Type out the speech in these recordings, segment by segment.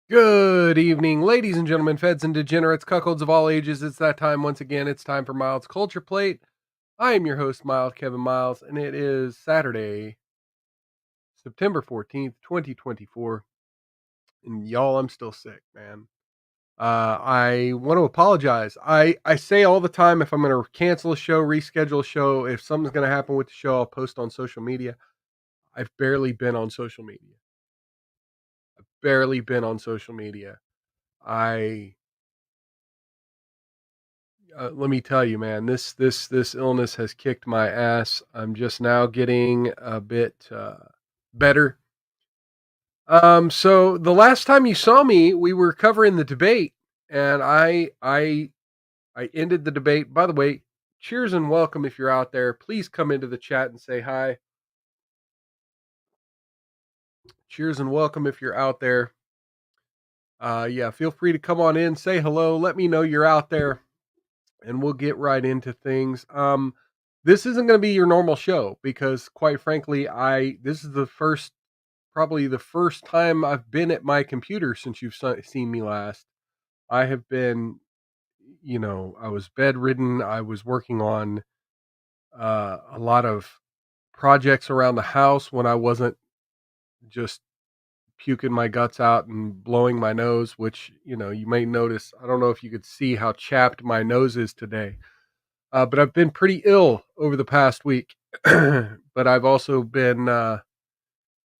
Good evening, ladies and gentlemen, feds and degenerates, cuckolds of all ages. It's that time once again. It's time for Miles Culture Plate. I am your host, Miles Kevin Miles, and it is Saturday, September 14th, 2024. And y'all, I'm still sick, man. I want to apologize. I say all the time if I'm going to cancel a show, reschedule a show, if something's going to happen with the show, I'll post on social media. I've barely been on social media. Barely been on social media. I Let me tell you, man, this illness has kicked my ass. I'm just now getting a bit better. So the last time you saw me, we were covering the debate, and I ended the debate. By the way, cheers and welcome if you're out there. Please come into the chat and say hi. Cheers and welcome if you're out there. Yeah, feel free to come on in, say hello, let me know you're out there, and we'll get right into things. This isn't going to be your normal show because, quite frankly, I this is probably the first time I've been at my computer since you've seen me last. I have been, I was bedridden. I was working on a lot of projects around the house when I wasn't just puking my guts out and blowing my nose, which you may notice. I don't know if you could see how chapped my nose is today. But I've been pretty ill over the past week. But I've also been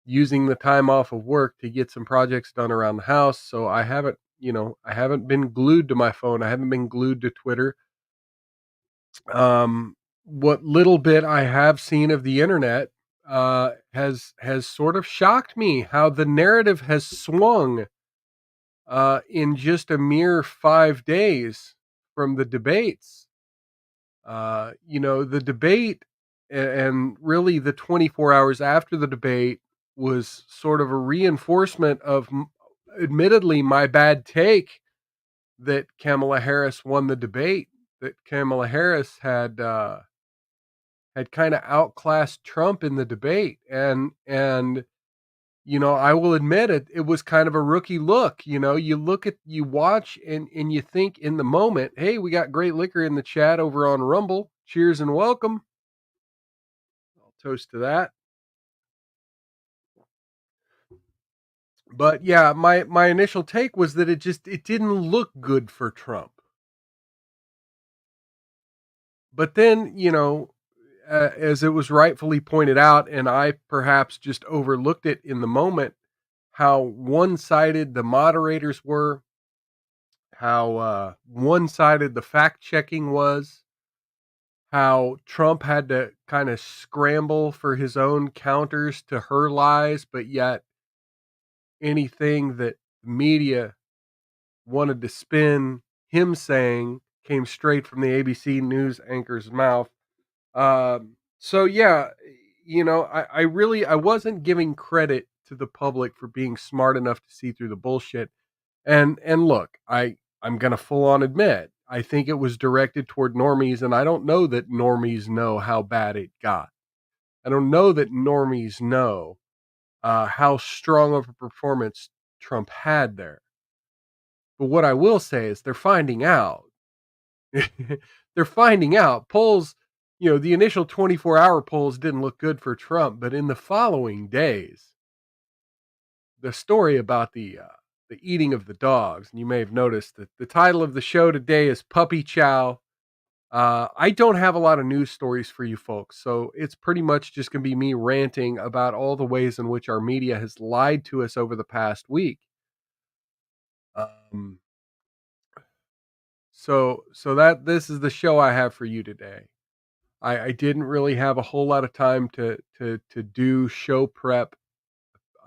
using the time off of work to get some projects done around the house. So I haven't been glued to my phone. I haven't been glued to Twitter. What little bit I have seen of the internet has sort of shocked me how the narrative has swung in just a mere 5 days from the debates. The debate and really the 24 hours after the debate was sort of a reinforcement of, admittedly, my bad take that Kamala Harris won the debate. That Kamala Harris had kind of outclassed Trump in the debate, and I will admit it. It was kind of a rookie look. You watch and you think in the moment, hey, we got great liquor in the chat over on Rumble. Cheers and welcome. I'll toast to that. But yeah, my initial take was that it didn't look good for Trump. But then, as it was rightfully pointed out, and I perhaps just overlooked it in the moment, how one-sided the moderators were, how one-sided the fact checking was, how Trump had to kind of scramble for his own counters to her lies, but yet anything that the media wanted to spin him saying came straight from the ABC News anchor's mouth. So yeah, I wasn't giving credit to the public for being smart enough to see through the bullshit. And look, I'm gonna full on admit I think it was directed toward normies, and I don't know that normies know how bad it got. I don't know that normies know how strong of a performance Trump had there. But what I will say is they're finding out. They're finding out. Polls, the initial 24-hour polls didn't look good for Trump, but in the following days, the story about the eating of the dogs, and you may have noticed that the title of the show today is Puppy Chow. I don't have a lot of news stories for you folks, so it's pretty much just going to be me ranting about all the ways in which our media has lied to us over the past week. Um, so that this is the show I have for you today. I didn't really have a whole lot of time to do show prep.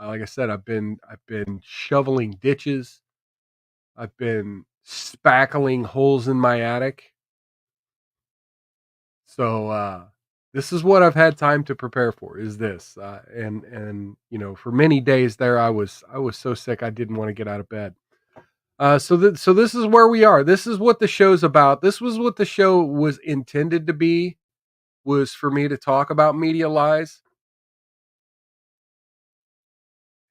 Like I said, I've been shoveling ditches. I've been spackling holes in my attic. So this is what I've had time to prepare for. Is this and for many days there I was so sick I didn't want to get out of bed. So this is where we are. This is what the show's about. This was what the show was intended to be. Was for me to talk about media lies.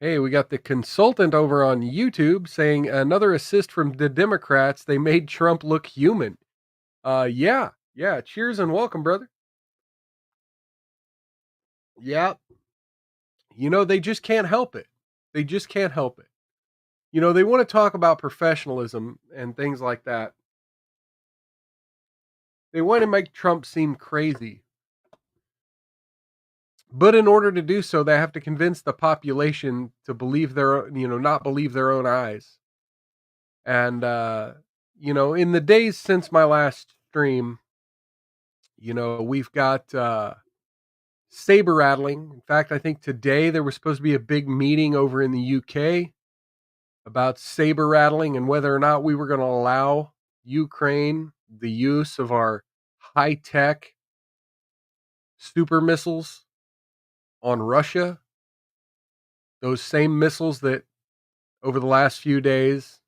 Hey, we got the consultant over on YouTube saying another assist from the Democrats. They made Trump look human. Yeah, yeah. Cheers and welcome, brother. Yeah, they just can't help it. They just can't help it. They want to talk about professionalism and things like that. They want to make Trump seem crazy, but in order to do so, they have to convince the population to believe not believe their own eyes. And in the days since my last stream, we've got saber rattling. In fact, I think today there was supposed to be a big meeting over in the UK about saber rattling and whether or not we were going to allow Ukraine the use of our high tech super missiles on Russia. Those same missiles that over the last few days,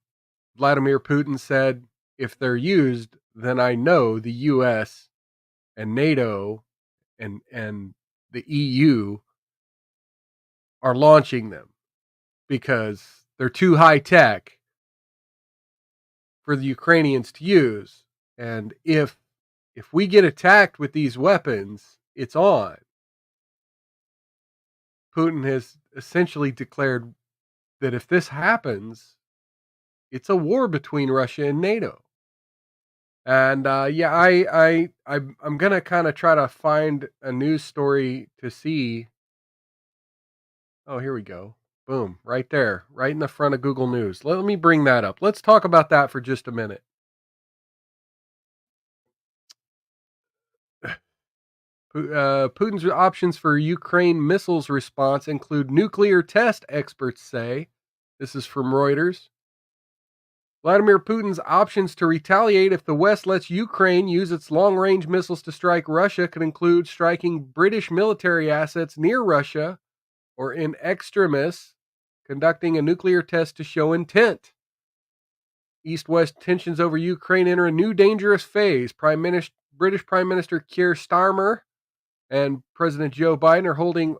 Vladimir Putin said, if they're used, then I know the US and NATO and the EU are launching them because they're too high tech for the Ukrainians to use. And if we get attacked with these weapons, it's on. Putin has essentially declared that if this happens, it's a war between Russia and NATO. And yeah, I'm gonna kind of try to find a news story to see. Oh, here we go. Boom, right there, right in the front of Google News. Let me bring that up. Let's talk about that for just a minute. Putin's options for Ukraine missiles response include nuclear test, experts say. This is from Reuters. Vladimir Putin's options to retaliate if the West lets Ukraine use its long range missiles to strike Russia could include striking British military assets near Russia or in extremis, conducting a nuclear test to show intent. East West tensions over Ukraine enter a new dangerous phase. British Prime Minister Keir Starmer and President Joe Biden are holding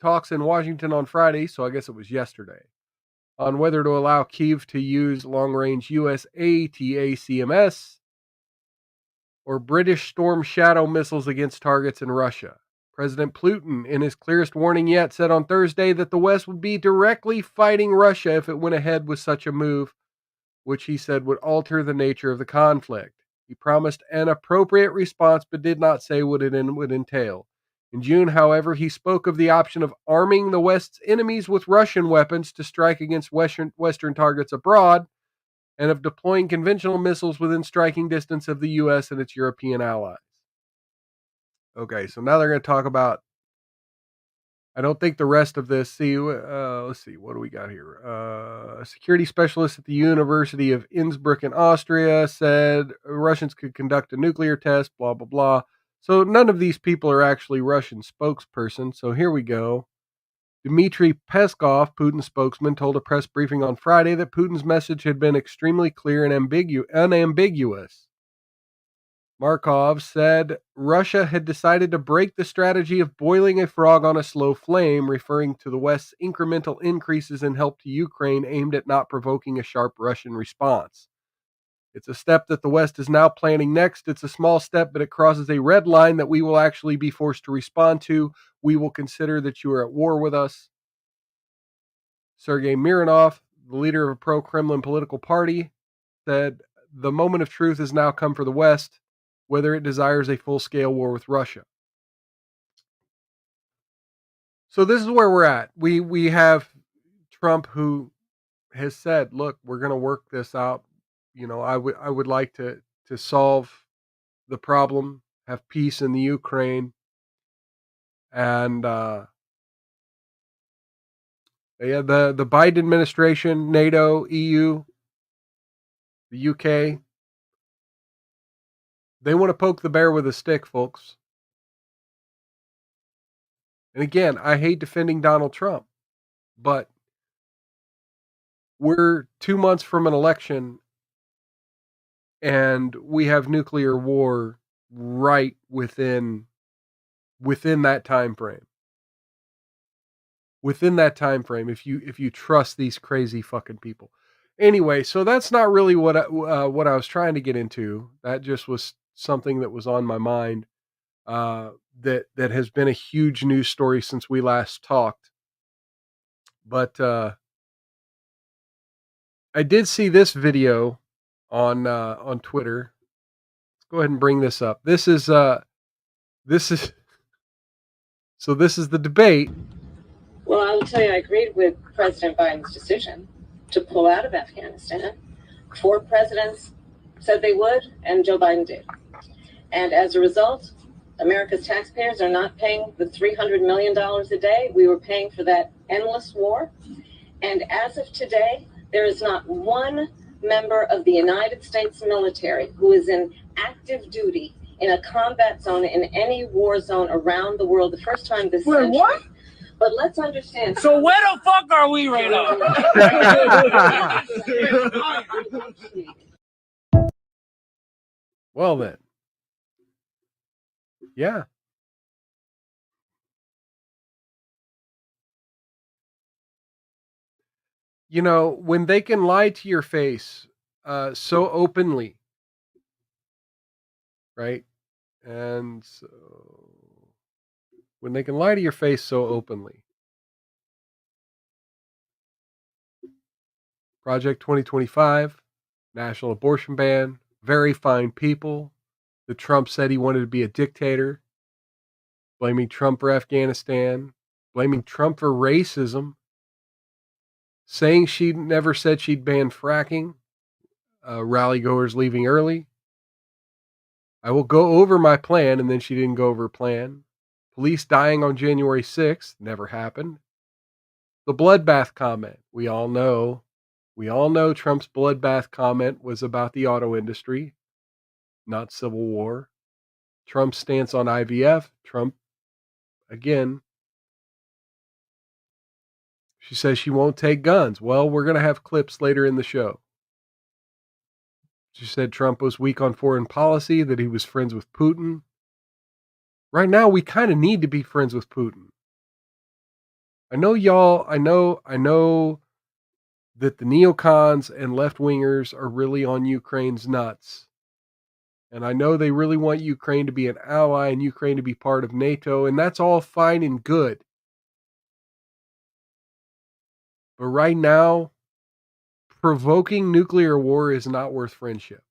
talks in Washington on Friday, so I guess it was yesterday, on whether to allow Kyiv to use long-range US ATACMS or British Storm Shadow missiles against targets in Russia. President Putin, in his clearest warning yet, said on Thursday that the West would be directly fighting Russia if it went ahead with such a move, which he said would alter the nature of the conflict. He promised an appropriate response, but did not say what it would entail. In June, however, he spoke of the option of arming the West's enemies with Russian weapons to strike against Western targets abroad, and of deploying conventional missiles within striking distance of the U.S. and its European allies. Okay, so now they're going to talk about. I don't think the rest of this. Let's see. What do we got here? A security specialist at the University of Innsbruck in Austria said Russians could conduct a nuclear test. Blah blah blah. So none of these people are actually Russian spokesperson. So here we go. Dmitry Peskov, Putin's spokesman, told a press briefing on Friday that Putin's message had been extremely clear and unambiguous. Markov said Russia had decided to break the strategy of boiling a frog on a slow flame, referring to the West's incremental increases in help to Ukraine aimed at not provoking a sharp Russian response. It's a step that the West is now planning next. It's a small step, but it crosses a red line that we will actually be forced to respond to. We will consider that you are at war with us. Sergei Mironov, the leader of a pro-Kremlin political party, said the moment of truth has now come for the West, whether it desires a full-scale war with Russia. So this is where we're at. We have Trump who has said, "Look, we're going to work this out. I would like to solve the problem, have peace in the Ukraine, and yeah, the Biden administration, NATO, EU, the UK, they want to poke the bear with a stick, folks." And again, I hate defending Donald Trump, but we're 2 months from an election and we have nuclear war right within that time frame. within that time frame if you trust these crazy fucking people. Anyway, so that's not really what I was trying to get into. That just was something that was on my mind, uh, that has been a huge news story since we last talked. But I did see this video on Twitter. Let's go ahead and bring this up. This is so this is the debate. Well, I will tell you, I agreed with President Biden's decision to pull out of Afghanistan. 4 presidents said they would, and Joe Biden did. And as a result, America's taxpayers are not paying the $300 million a day we were paying for that endless war. And as of today, there is not one member of the United States military who is in active duty in a combat zone in any war zone around the world. The first time this century. What? But let's understand. So where the fuck are we right now? Well then. Yeah. You know, when they can lie to your face so openly, right? And so when they can lie to your face so openly. Project 2025, national abortion ban, very fine people. The Trump said he wanted to be a dictator, blaming Trump for Afghanistan, blaming Trump for racism, saying she never said she'd ban fracking, rally goers leaving early. I will go over my plan, and then she didn't go over her plan. Police dying on January 6th, never happened. The bloodbath comment, we all know Trump's bloodbath comment was about the auto industry, not civil war. Trump's stance on IVF, Trump, again, she says she won't take guns. Well, we're going to have clips later in the show. She said Trump was weak on foreign policy, that he was friends with Putin. Right now, we kind of need to be friends with Putin. I know that the neocons and left-wingers are really on Ukraine's nuts. And I know they really want Ukraine to be an ally and Ukraine to be part of NATO, and that's all fine and good. But right now, provoking nuclear war is not worth friendship.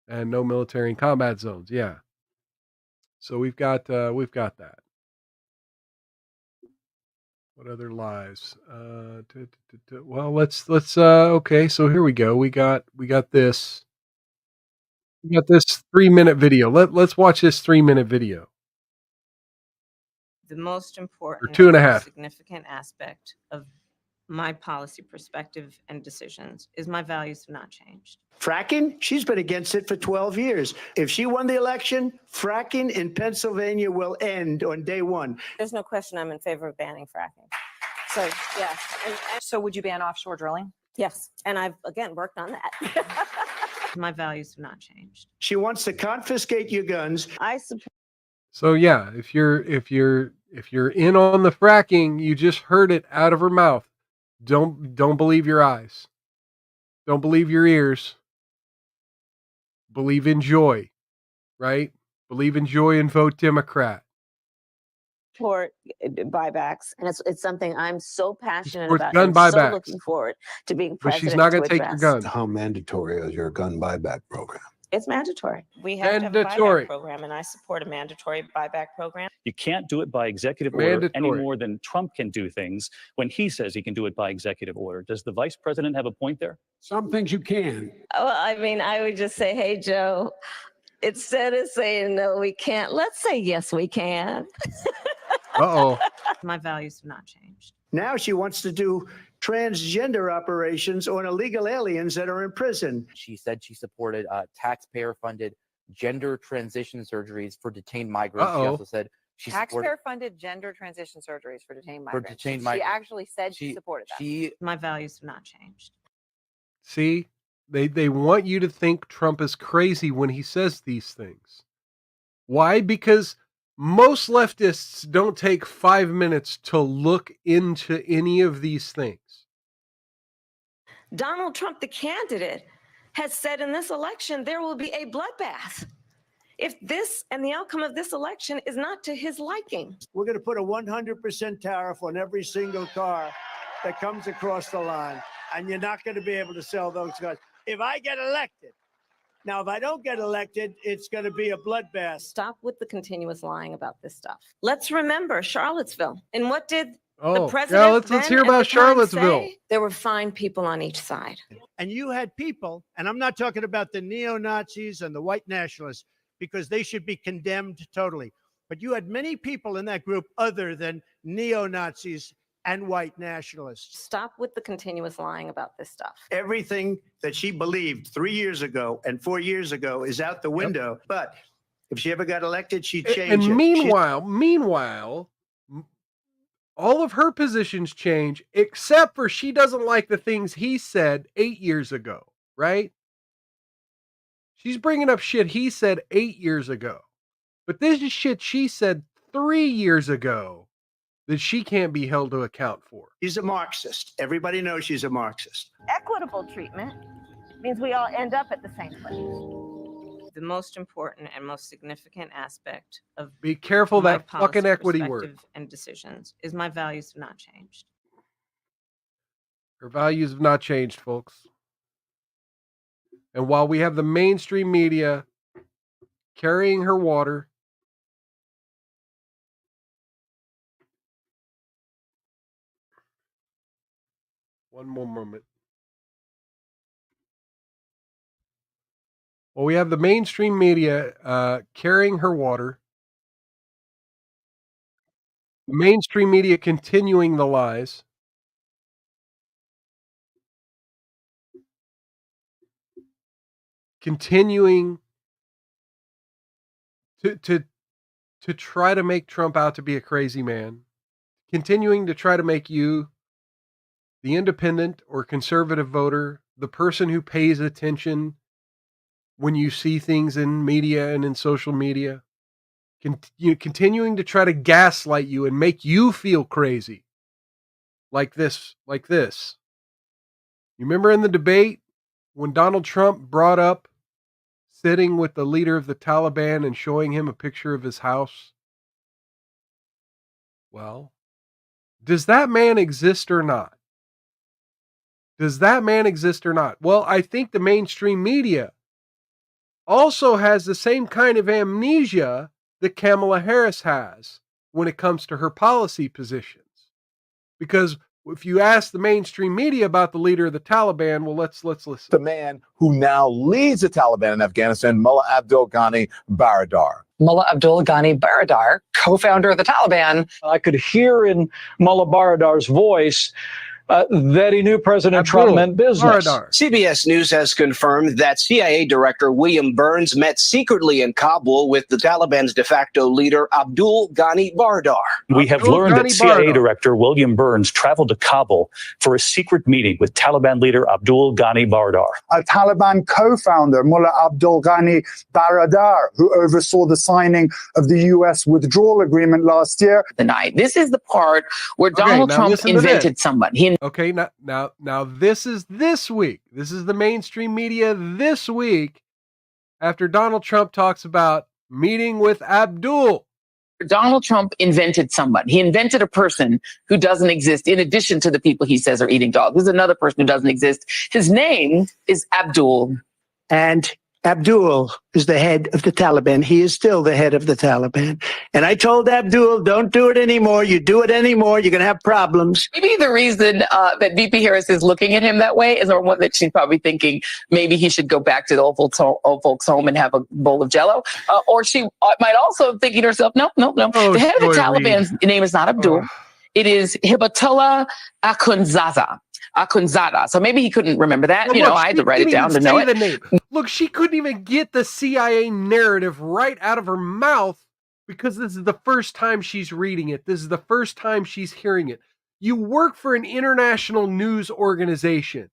And no military and combat zones, yeah. So we've got that. What other lies? Well, let's okay, so here we go. We got this. We got this 3-minute video. Let's watch this 3-minute video. The most important or 2.5 significant aspect of my policy perspective and decisions is my values have not changed. Fracking, she's been against it for 12 years. If she won the election, fracking in Pennsylvania will end on day one. There's no question I'm in favor of banning fracking. So, yeah. So would you ban offshore drilling? Yes. And I've, again, worked on that. My values have not changed. She wants to confiscate your guns. I support. So yeah, if you're in on the fracking, you just heard it out of her mouth. Don't believe your eyes. Don't believe your ears. Believe in joy, right? Believe in joy and vote Democrat. Support buybacks, and it's something I'm so passionate supports about. gun I'm buybacks. so looking forward to being But president. she's not going to take your address. guns. How mandatory is your gun buyback program? It's mandatory. We have to have a Mandatory. buyback program, and I support a mandatory buyback program. You can't do it by executive order any Mandatory. more than Trump can do things when he says he can do it by executive order. Does the vice president have a point there? Some things you can. Well, I mean, I would just say, hey, Joe, instead of saying no, we can't, let's say yes, we can. Uh-oh. My values have not changed. Now she wants to do transgender operations on illegal aliens that are in prison. She said she supported taxpayer-funded gender transition surgeries for detained migrants. She also said she Taxpayer-funded gender transition surgeries for detained migrants. detained She migrants. actually said she supported that. My values have not changed. See, they want you to think Trump is crazy when he says these things. Why? Because Most leftists don't take 5 minutes to look into any of these things. Donald Trump, the candidate, has said in this election there will be a bloodbath if this and the outcome of this election is not to his liking. We're going to put a 100% tariff on every single car that comes across the line, and you're not going to be able to sell those cars if I get elected. Now, if I don't get elected, it's going to be a bloodbath. Stop with the continuous lying about this stuff. Let's remember Charlottesville. And what did the president let's hear then about at the time Charlottesville. say? There were fine people on each side. And you had people, and I'm not talking about the neo-Nazis and the white nationalists, because they should be condemned totally. But you had many people in that group other than neo-Nazis and white nationalists. Stop with the continuous lying about this stuff. Everything that she believed 3 years ago and 4 years ago is out the window. But if she ever got elected, she'd change it. And meanwhile, all of her positions change, except for she doesn't like the things he said 8 years ago, right? She's bringing up shit he said 8 years ago. But this is shit she said 3 years ago that she can't be held to account for. She's a Marxist. Everybody knows she's a Marxist. Equitable treatment means we all end up at the same place. The most important and most significant aspect of Be careful my that fucking policy equity word. perspective and decisions is my values have not changed. Her values have not changed, folks. And while we have the mainstream media carrying her water, one more moment. Well, we have the mainstream media carrying her water. The mainstream media continuing the lies. Continuing to try to make Trump out to be a crazy man. Continuing to try to make you, the independent or conservative voter, the person who pays attention when you see things in media and in social media, continuing to try to gaslight you and make you feel crazy like this. You remember in the debate when Donald Trump brought up sitting with the leader of the Taliban and showing him a picture of his house? Well, does that man exist or not? Does that man exist or not? Well, I think the mainstream media also has the same kind of amnesia that Kamala Harris has when it comes to her policy positions. Because if you ask the mainstream media about the leader of the Taliban, well, let's listen. The man who now leads the Taliban in Afghanistan, Mullah Abdul Ghani Baradar. Mullah Abdul Ghani Baradar, co-founder of the Taliban. I could hear in Mullah Baradar's voice that he knew President Trump meant business. CBS News has confirmed that CIA Director William Burns met secretly in Kabul with the Taliban's de facto leader Abdul Ghani Baradar. We have learned that CIA Director William Burns traveled to Kabul for a secret meeting with Taliban leader Abdul Ghani Baradar. A Taliban co-founder, Mullah Abdul Ghani Baradar, who oversaw the signing of the U.S. withdrawal agreement last year. This is the part where Donald Trump invented someone. Okay, now this is this week. This is the mainstream media this week after Donald Trump talks about meeting with Abdul. Donald Trump invented someone. He invented a person who doesn't exist in addition to the people he says are eating dogs. There's another person who doesn't exist. His name is Abdul. And Abdul is the head of the Taliban. He is still the head of the Taliban. And I told Abdul, don't do it anymore. You do it anymore, you're going to have problems. Maybe the reason that VP Harris is looking at him that way is one that she's probably thinking maybe he should go back to the old folks home and have a bowl of Jell-O. Or she might also thinking to herself, no. The head of the Taliban's name is not Abdul. It is Hibatullah Akhundzada. So maybe he couldn't remember that. Well, I had to write it down to know it. The name. Look, she couldn't even get the CIA narrative right out of her mouth because this is the first time she's reading it. This is the first time she's hearing it. You work for an international news organization.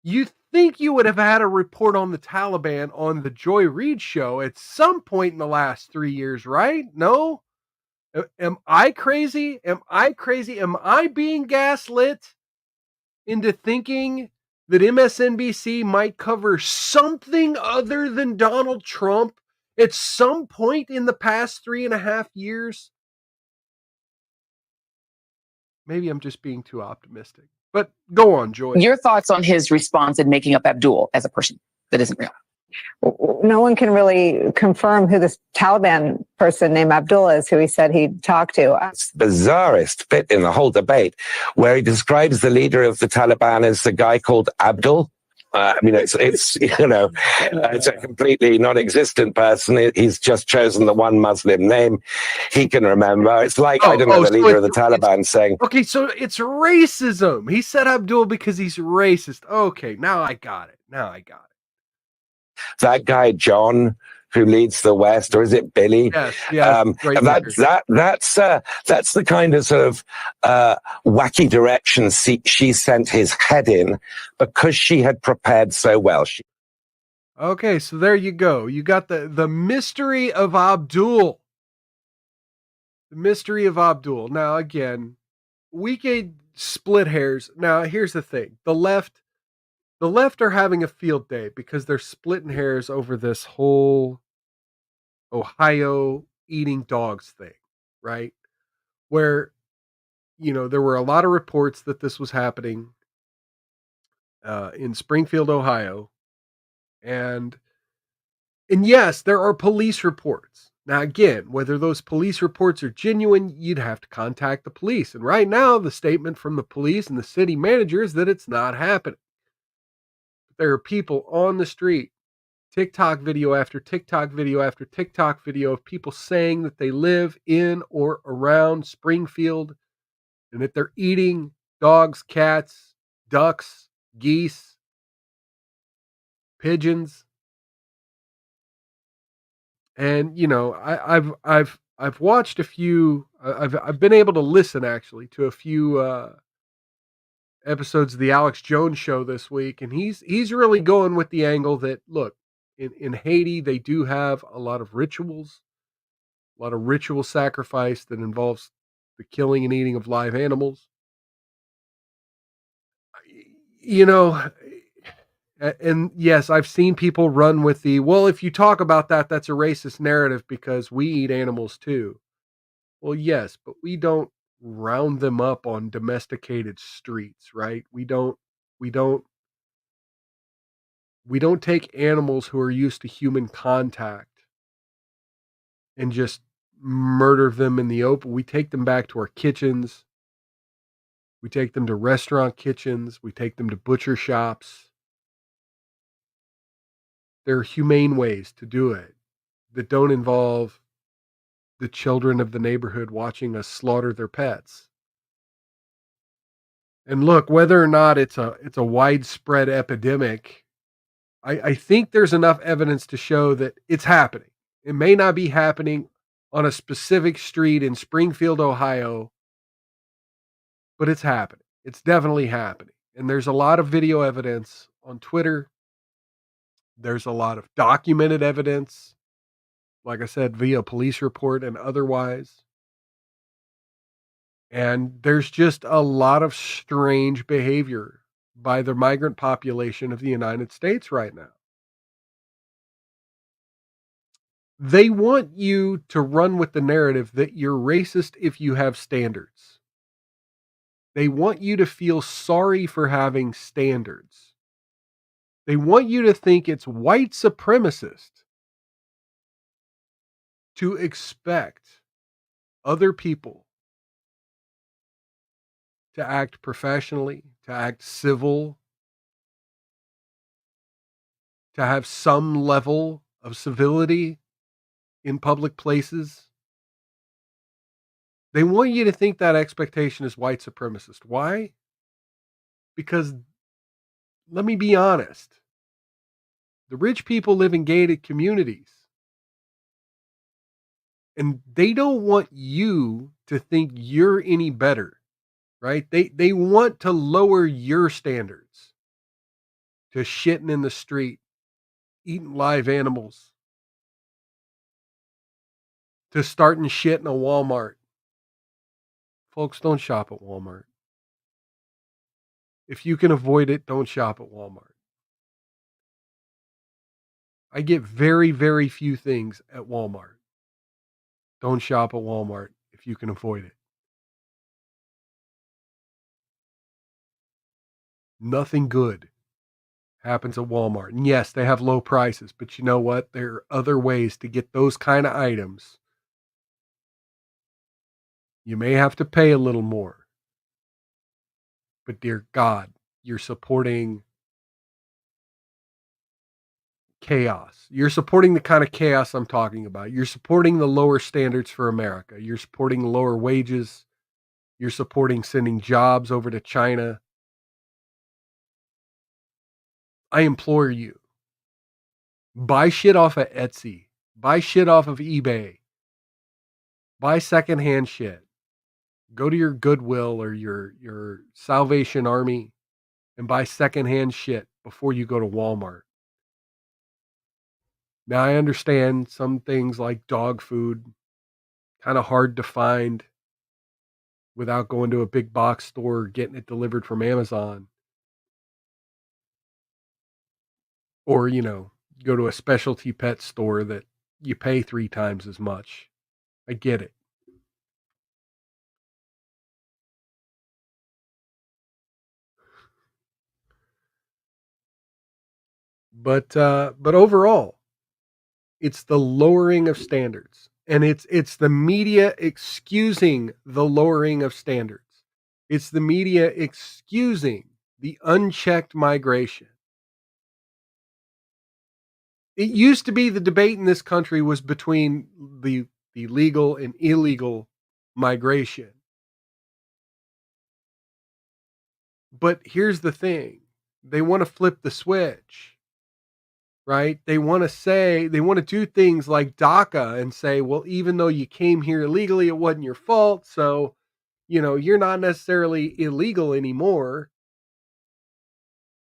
You think you would have had a report on the Taliban on the Joy Reid show at some point in the last 3 years, right? No? Am I crazy? Am I crazy? Am I being gaslit into thinking that MSNBC might cover something other than Donald Trump at some point in the past 3.5 years? Maybe I'm just being too optimistic. But go on, Joy. Your thoughts on his response in making up Abdul as a person that isn't real? No one can really confirm who this Taliban person named Abdullah is, who he said he'd talked to. It's the bizarrest bit in the whole debate, where he describes the leader of the Taliban as a guy called Abdul. It's a completely non-existent person. He's just chosen the one Muslim name he can remember. It's like, the leader of the Taliban saying... Okay, so it's racism. He said Abdul because he's racist. Okay, now I got it. That guy, John, who leads the West, or is it Billy? Yes, that's the kind of sort of wacky direction she sent his head in because she had prepared so well. Okay, so there you go. You got the mystery of Abdul. The mystery of Abdul. Now, again, we could split hairs. Now, here's the thing. The left are having a field day because they're splitting hairs over this whole Ohio eating dogs thing, right? Where, there were a lot of reports that this was happening in Springfield, Ohio. And yes, there are police reports. Now, again, whether those police reports are genuine, you'd have to contact the police. And right now, the statement from the police and the city manager is that it's not happening. There are people on the street, TikTok video after TikTok video after TikTok video of people saying that they live in or around Springfield and that they're eating dogs, cats, ducks, geese, pigeons. And I've watched a few. I've been able to listen actually to a few episodes of the Alex Jones show this week, and he's really going with the angle that, look, in Haiti they do have a lot of ritual sacrifice that involves the killing and eating of live animals. And yes, I've seen people run with well, if you talk about that, that's a racist narrative because we eat animals too. Well, yes, but we don't round them up on domesticated streets, right? We don't take animals who are used to human contact and just murder them in the open. We take them back to our kitchens. We take them to restaurant kitchens. We take them to butcher shops. There are humane ways to do it that don't involve the children of the neighborhood watching us slaughter their pets. And look, whether or not it's a widespread epidemic, I think there's enough evidence to show that it's happening. It may not be happening on a specific street in Springfield, Ohio, but it's happening. It's definitely happening. And there's a lot of video evidence on Twitter. There's a lot of documented evidence, like I said, via police report and otherwise. And there's just a lot of strange behavior by the migrant population of the United States right now. They want you to run with the narrative that you're racist if you have standards. They want you to feel sorry for having standards. They want you to think it's white supremacist to expect other people to act professionally, to act civil, to have some level of civility in public places. They want you to think that expectation is white supremacist. Why? Because, let me be honest, the rich people live in gated communities. And they don't want you to think you're any better, right? They want to lower your standards. to shitting in the street, eating live animals, to starting shit in a Walmart. Folks, don't shop at Walmart. If you can avoid it, don't shop at Walmart. I get very, very few things at Walmart. Don't shop at Walmart if you can avoid it. Nothing good happens at Walmart. And yes, they have low prices, but you know what? There are other ways to get those kind of items. You may have to pay a little more, but dear God, you're supporting chaos. You're supporting the kind of chaos I'm talking about. You're supporting the lower standards for America. You're supporting lower wages. You're supporting sending jobs over to China. I implore you, buy shit off of Etsy. Buy shit off of eBay. Buy secondhand shit. Go to your Goodwill or your Salvation Army and buy secondhand shit before you go to Walmart. Now, I understand some things like dog food, kind of hard to find without going to a big box store or getting it delivered from Amazon. Or, go to a specialty pet store that you pay 3 times as much. I get it. But overall, it's the lowering of standards. And it's the media excusing the lowering of standards. It's the media excusing the unchecked migration. It used to be the debate in this country was between the legal and illegal migration. But here's the thing. They want to flip the switch, right? They want to do things like DACA and say, well, even though you came here illegally, it wasn't your fault. So, you're not necessarily illegal anymore.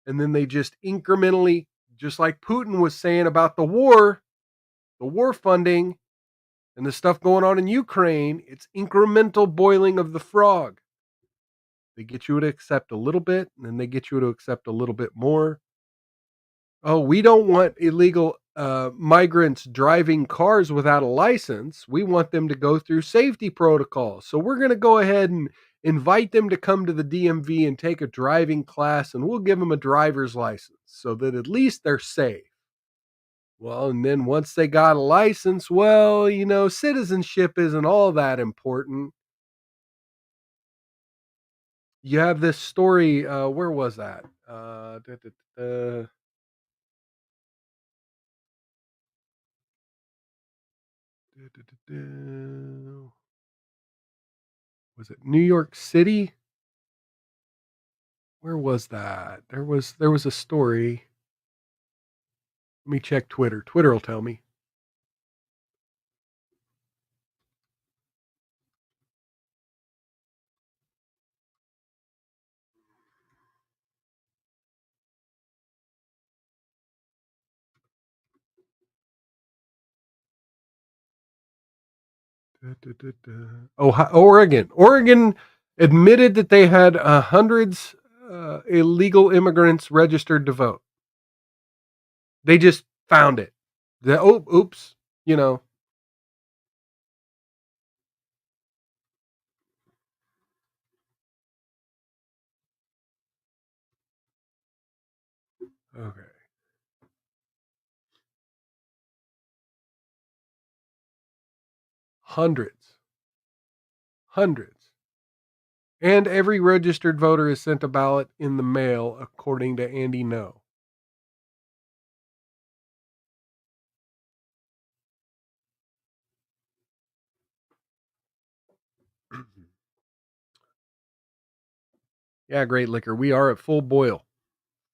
And then they just incrementally, just like Putin was saying about the war funding and the stuff going on in Ukraine, it's incremental boiling of the frog. They get you to accept a little bit, and then they get you to accept a little bit more. Oh, we don't want illegal migrants driving cars without a license. We want them to go through safety protocols. So we're going to go ahead and invite them to come to the DMV and take a driving class, and we'll give them a driver's license so that at least they're safe. Well, and then once they got a license, well, citizenship isn't all that important. You have this story, where was that? Was it New York City? Where was that? There was a story. Let me check Twitter. Twitter will tell me. Oh, Oregon. Oregon admitted that they had hundreds illegal immigrants registered to vote. They just found it. Oops. Okay. Hundreds. And every registered voter is sent a ballot in the mail, according to Andy No. Yeah, great liquor. We are at full boil.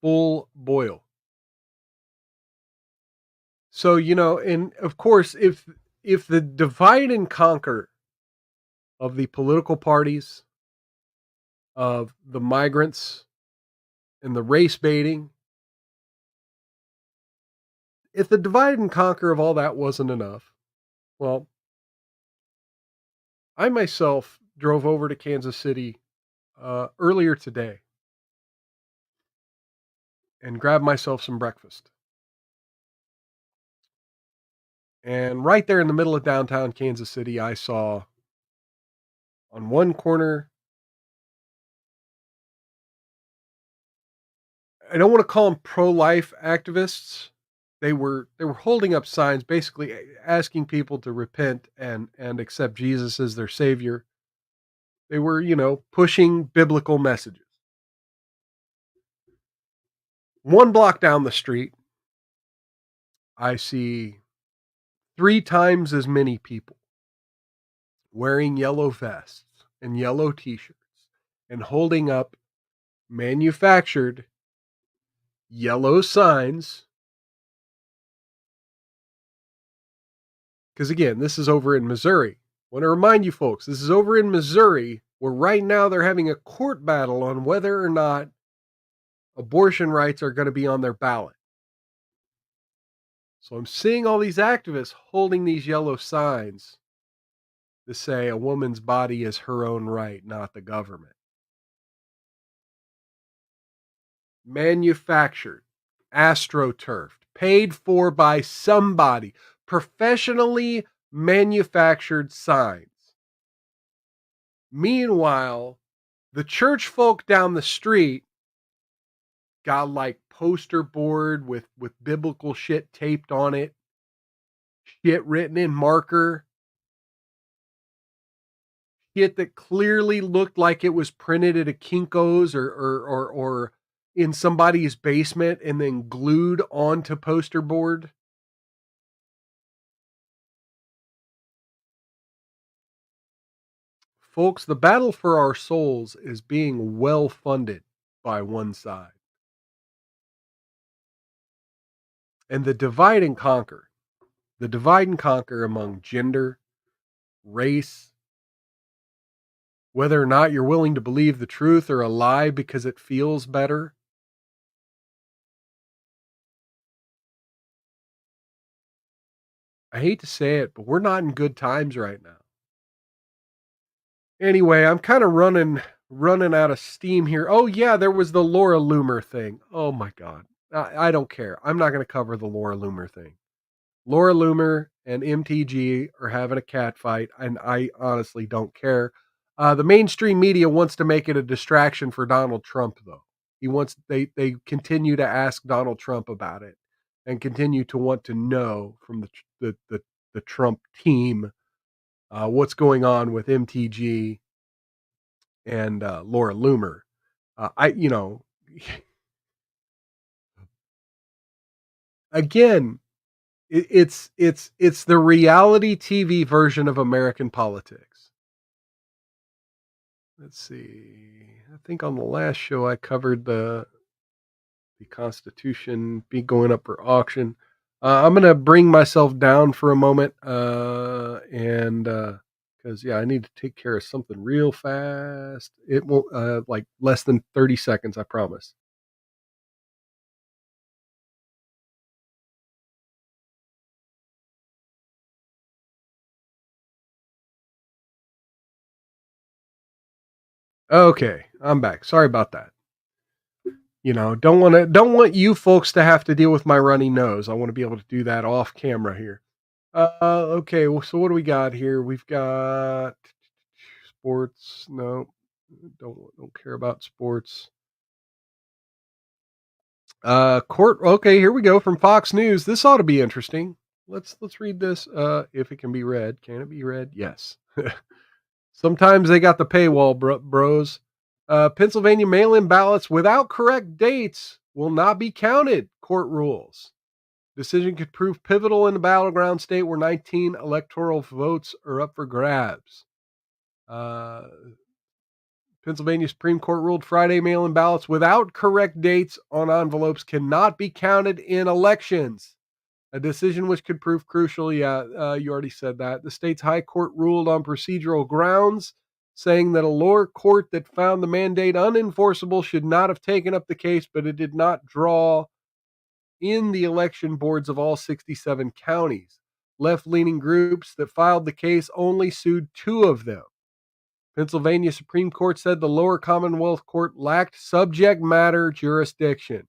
Full boil. So, and of course, if the divide and conquer of the political parties, of the migrants and the race baiting if the divide and conquer of all that wasn't enough, well, I myself drove over to Kansas City earlier today and grabbed myself some breakfast. And right there in the middle of downtown Kansas City, I saw on one corner, I don't want to call them pro-life activists. They were holding up signs basically asking people to repent and accept Jesus as their savior. They were, pushing biblical messages. One block down the street, I see 3 times as many people wearing yellow vests and yellow t-shirts and holding up manufactured yellow signs. Because again, this is over in Missouri. I want to remind you folks, this is over in Missouri, where right now they're having a court battle on whether or not abortion rights are going to be on their ballot. So I'm seeing all these activists holding these yellow signs to say a woman's body is her own right, not the government. Manufactured, astroturfed, paid for by somebody, professionally manufactured signs. Meanwhile, the church folk down the street got like poster board with biblical shit taped on it, shit written in marker, shit that clearly looked like it was printed at a Kinko's or in somebody's basement and then glued onto poster board. Folks, the battle for our souls is being well funded by one side. And the divide and conquer among gender, race, whether or not you're willing to believe the truth or a lie because it feels better. I hate to say it, but we're not in good times right now. Anyway, I'm kind of running out of steam here. Oh yeah, there was the Laura Loomer thing. Oh my God. I don't care. I'm not going to cover the Laura Loomer thing. Laura Loomer and MTG are having a cat fight, and I honestly don't care. The mainstream media wants to make it a distraction for Donald Trump, though. They continue to ask Donald Trump about it and continue to want to know from the Trump team what's going on with MTG and Laura Loomer. Again, it's the reality TV version of American politics. Let's see. I think on the last show I covered the Constitution be going up for auction. I'm going to bring myself down for a moment and because I need to take care of something real fast. It won't like less than 30 seconds, I promise. Okay, I'm back. Sorry about that. Don't want you folks to have to deal with my runny nose. I want to be able to do that off camera here. Okay, well, so what do we got here? We've got sports. No, don't care about sports. Court. Okay, here we go from Fox News. This ought to be interesting. Let's read this. If it can be read, can it be read? Yes. Sometimes they got the paywall, bros. Pennsylvania mail-in ballots without correct dates will not be counted. Court rules. Decision could prove pivotal in a battleground state where 19 electoral votes are up for grabs. Pennsylvania Supreme Court ruled Friday mail-in ballots without correct dates on envelopes cannot be counted in elections. A decision which could prove crucial. Yeah, you already said that. The state's high court ruled on procedural grounds, saying that a lower court that found the mandate unenforceable should not have taken up the case, but it did not draw in the election boards of all 67 counties. Left-leaning groups that filed the case only sued 2 of them. Pennsylvania Supreme Court said the lower Commonwealth Court lacked subject matter jurisdiction.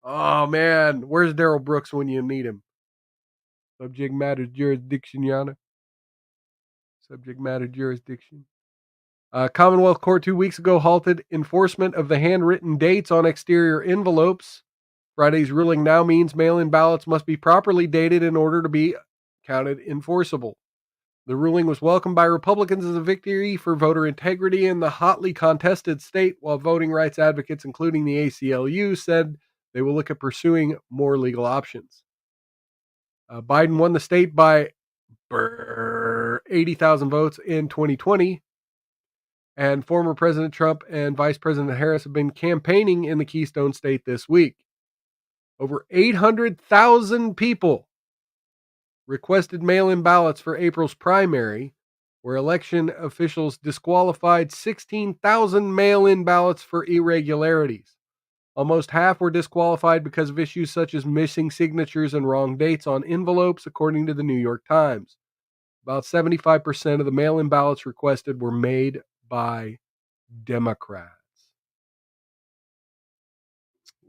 Oh, man. Where's Darrell Brooks when you need him? Subject matter jurisdiction, Yana. Subject matter jurisdiction. Commonwealth Court 2 weeks ago halted enforcement of the handwritten dates on exterior envelopes. Friday's ruling now means mail-in ballots must be properly dated in order to be counted enforceable. The ruling was welcomed by Republicans as a victory for voter integrity in the hotly contested state, while voting rights advocates, including the ACLU, said they will look at pursuing more legal options. Biden won the state by 80,000 votes in 2020. And former President Trump and Vice President Harris have been campaigning in the Keystone State this week. Over 800,000 people requested mail-in ballots for April's primary, where election officials disqualified 16,000 mail-in ballots for irregularities. Almost half were disqualified because of issues such as missing signatures and wrong dates on envelopes, according to the New York Times. About 75% of the mail-in ballots requested were made by Democrats.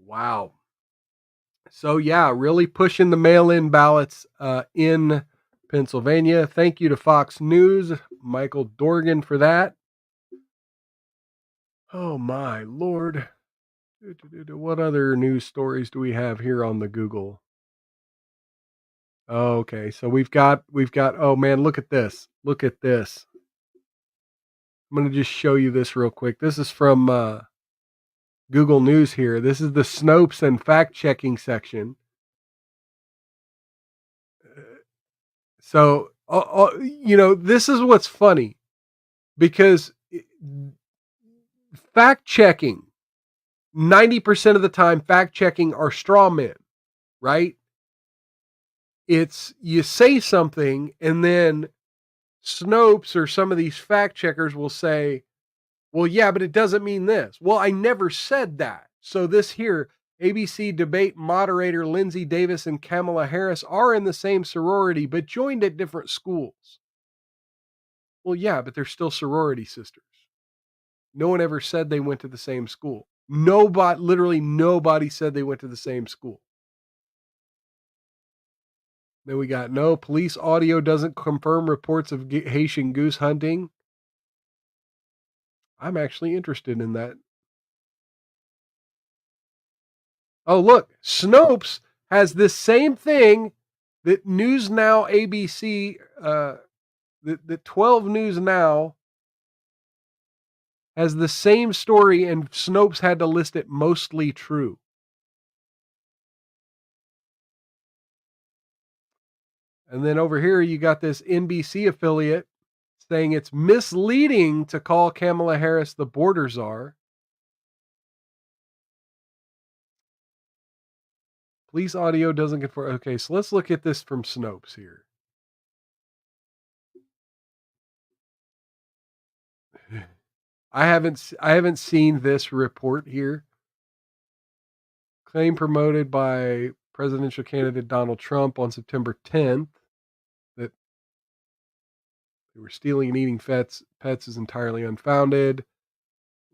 Wow. So yeah, really pushing the mail-in ballots in Pennsylvania. Thank you to Fox News, Michael Dorgan, for that. Oh my Lord. What other news stories do we have here on the Google? Okay, so we've got, oh man, look at this. Look at this. I'm going to just show you this real quick. This is from Google News here. This is the Snopes and fact-checking section. So, this is what's funny, because fact-checking, 90% of the time, fact-checking are straw men, right? It's, you say something, and then Snopes or some of these fact-checkers will say, well, yeah, but it doesn't mean this. Well, I never said that. So this here, ABC debate moderator Lindsay Davis and Kamala Harris are in the same sorority, but joined at different schools. Well, yeah, but they're still sorority sisters. No one ever said they went to the same school. Literally nobody said they went to the same school. Then we got, no, police audio doesn't confirm reports of Haitian goose hunting. I'm actually interested in that. Oh, look, Snopes has this same thing that News Now ABC, that 12 News Now has the same story, and Snopes had to list it mostly true. And then over here, you got this NBC affiliate saying it's misleading to call Kamala Harris the border czar. Police audio doesn't confirm. Okay, so let's look at this from Snopes here. I haven't seen this report here. Claim promoted by presidential candidate Donald Trump on September 10th that they were stealing and eating pets is entirely unfounded.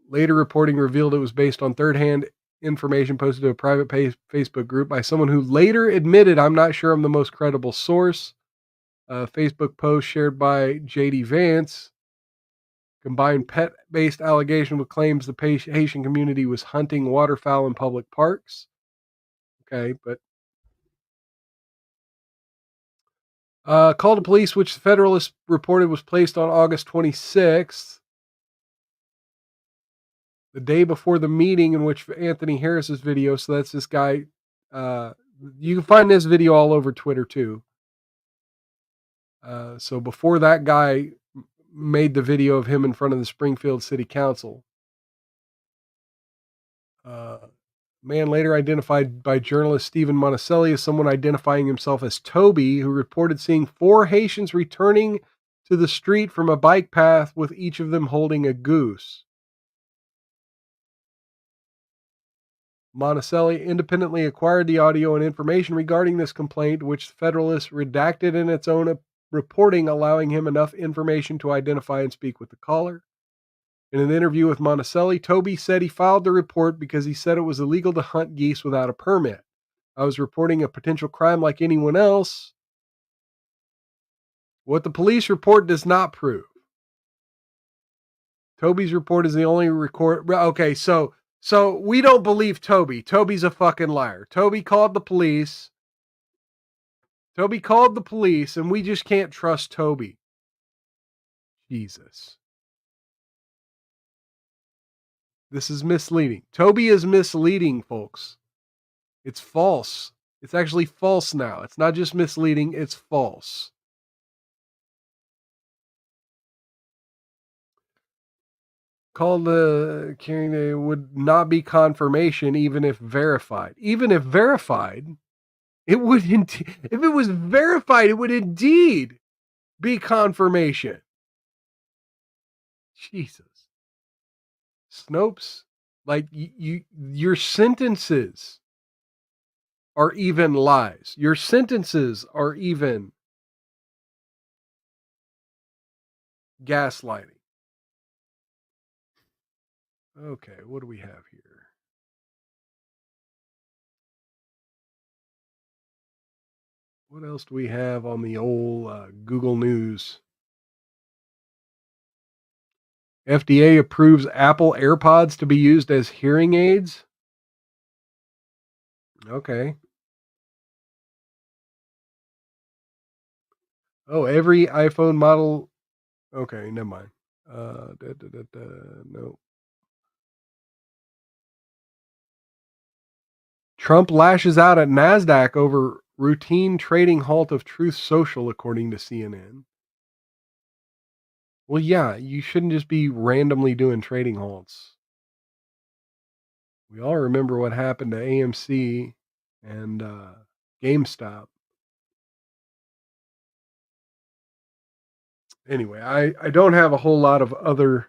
Later reporting revealed it was based on third-hand information posted to a private Facebook group by someone who later admitted, I'm not sure I'm the most credible source. Facebook post shared by J.D. Vance combined pet-based allegation with claims the Haitian community was hunting waterfowl in public parks. Okay, but call to police, which the Federalist reported was placed on August 26th, the day before the meeting in which Anthony Harris's video. So that's this guy. You can find this video all over Twitter too. So before that guy made the video of him in front of the Springfield City Council. Man later identified by journalist Stephen Monticelli as someone identifying himself as Toby, who reported seeing 4 Haitians returning to the street from a bike path with each of them holding a goose. Monticelli independently acquired the audio and information regarding this complaint, which the Federalist redacted in its own reporting, allowing him enough information to identify and speak with the caller. In an interview with Monticelli, Toby said he filed the report because he said it was illegal to hunt geese without a permit. I was reporting a potential crime like anyone else. What the police report does not prove. Toby's report is the only record. Okay, so we don't believe Toby. Toby's a fucking liar. Toby called the police. And we just can't trust Toby. Jesus. This is misleading. Toby is misleading, folks. It's false. It's actually false now. It's not just misleading, it's false. Called the carrying would not be confirmation even if verified. Even if verified, it would if it was verified, it would indeed be confirmation. Jesus. Snopes, like your sentences are even lies. Your sentences are even gaslighting. Okay, what do we have here? What else do we have on the old Google News? FDA approves Apple AirPods to be used as hearing aids. Okay. Oh, every iPhone model. Okay, never mind. No. Trump lashes out at NASDAQ over routine trading halt of Truth Social, according to CNN. Well, yeah, you shouldn't just be randomly doing trading halts. We all remember what happened to AMC and GameStop. Anyway, I don't have a whole lot of other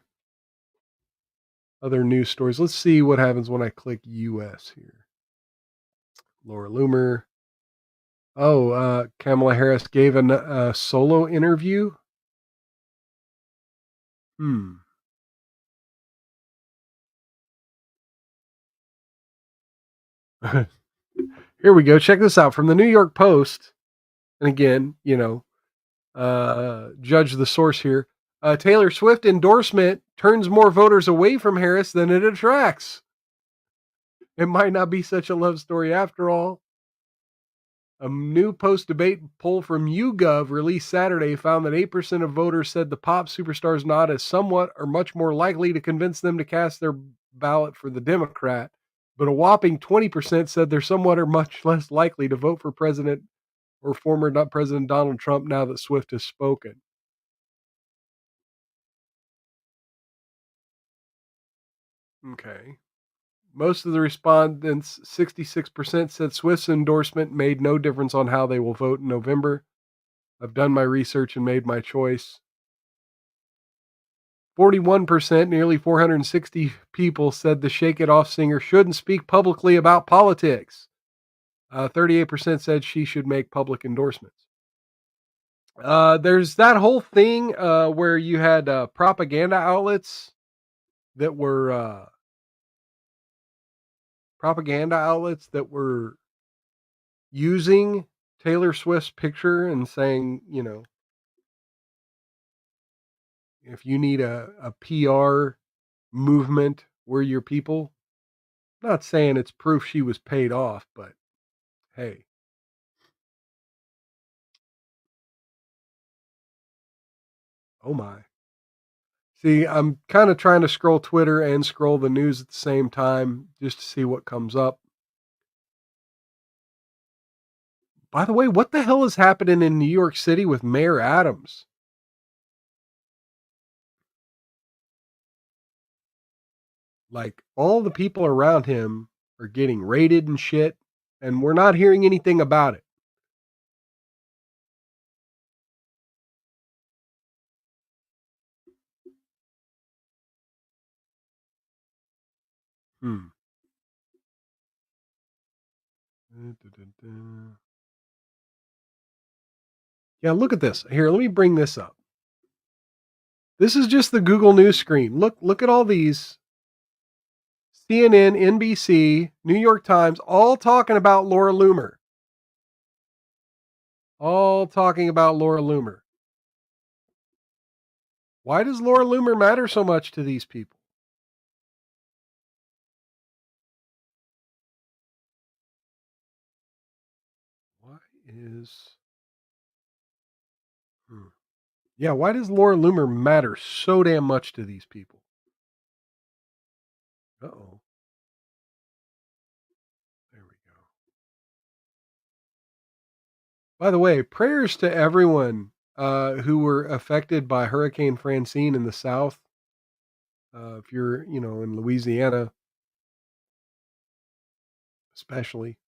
news stories. Let's see what happens when I click US here. Laura Loomer. Oh, Kamala Harris gave a solo interview. Here we go. Check this out from the New York Post. And again, judge the source here. Taylor Swift endorsement turns more voters away from Harris than it attracts. It might not be such a love story after all. A new post-debate poll from YouGov released Saturday found that 8% of voters said the pop superstar's nod is somewhat or much more likely to convince them to cast their ballot for the Democrat, but a whopping 20% said they're somewhat or much less likely to vote for President or former President Donald Trump now that Swift has spoken. Okay. Most of the respondents, 66%, said Swift's endorsement made no difference on how they will vote in November. I've done my research and made my choice. 41%, nearly 460 people, said the Shake It Off singer shouldn't speak publicly about politics. 38% said she should make public endorsements. There's that whole thing where you had propaganda outlets that were using Taylor Swift's picture and saying, if you need a PR movement, we're your people. I'm not saying it's proof she was paid off, but hey. Oh my. See, I'm kind of trying to scroll Twitter and scroll the news at the same time just to see what comes up. By the way, what the hell is happening in New York City with Mayor Adams? Like, all the people around him are getting raided and shit, and we're not hearing anything about it. Yeah, look at this. Here, let me bring this up. This is just the Google News screen. Look at all these. CNN, NBC, New York Times, all talking about Laura Loomer. All talking about Laura Loomer. Why does Laura Loomer matter so much to these people? Why is... Yeah, why does Laura Loomer matter so damn much to these people? Uh-oh. There we go. By the way, prayers to everyone who were affected by Hurricane Francine in the South. If you're, in Louisiana, especially.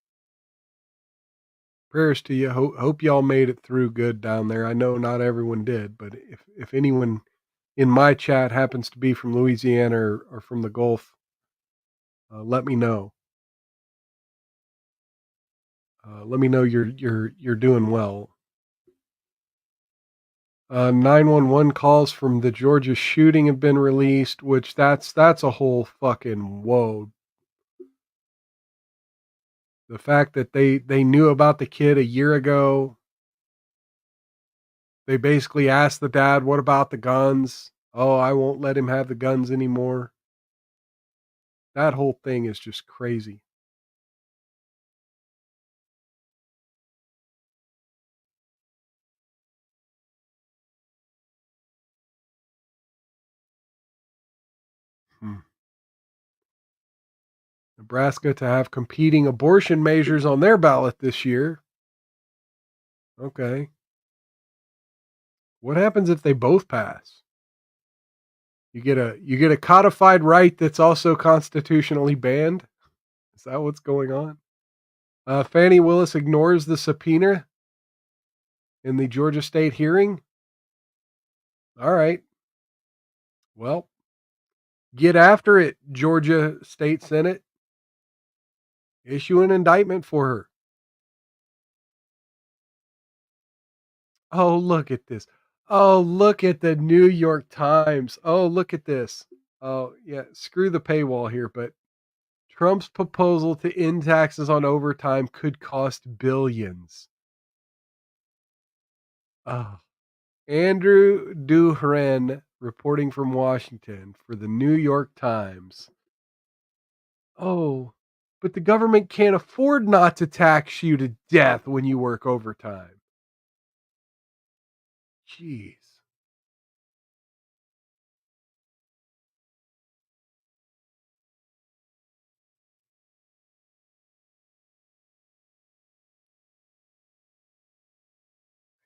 Prayers to you. Hope y'all made it through good down there. I know not everyone did, but if anyone in my chat happens to be from Louisiana or from the Gulf, let me know. Let me know you're doing well. 911 calls from the Georgia shooting have been released, which that's a whole fucking whoa. The fact that they knew about the kid a year ago. They basically asked the dad, "What about the guns?" "Oh, I won't let him have the guns anymore." That whole thing is just crazy. Nebraska to have competing abortion measures on their ballot this year. Okay. What happens if they both pass? You get a codified right that's also constitutionally banned? Is that what's going on? Fannie Willis ignores the subpoena in the Georgia State hearing. All right. Well, get after it, Georgia State Senate. Issue an indictment for her. Oh, look at this. Oh, look at the New York Times. Oh, look at this. Oh, yeah, screw the paywall here, but Trump's proposal to end taxes on overtime could cost billions. Oh. Andrew Duhren reporting from Washington for the New York Times. Oh, but the government can't afford not to tax you to death when you work overtime. Jeez.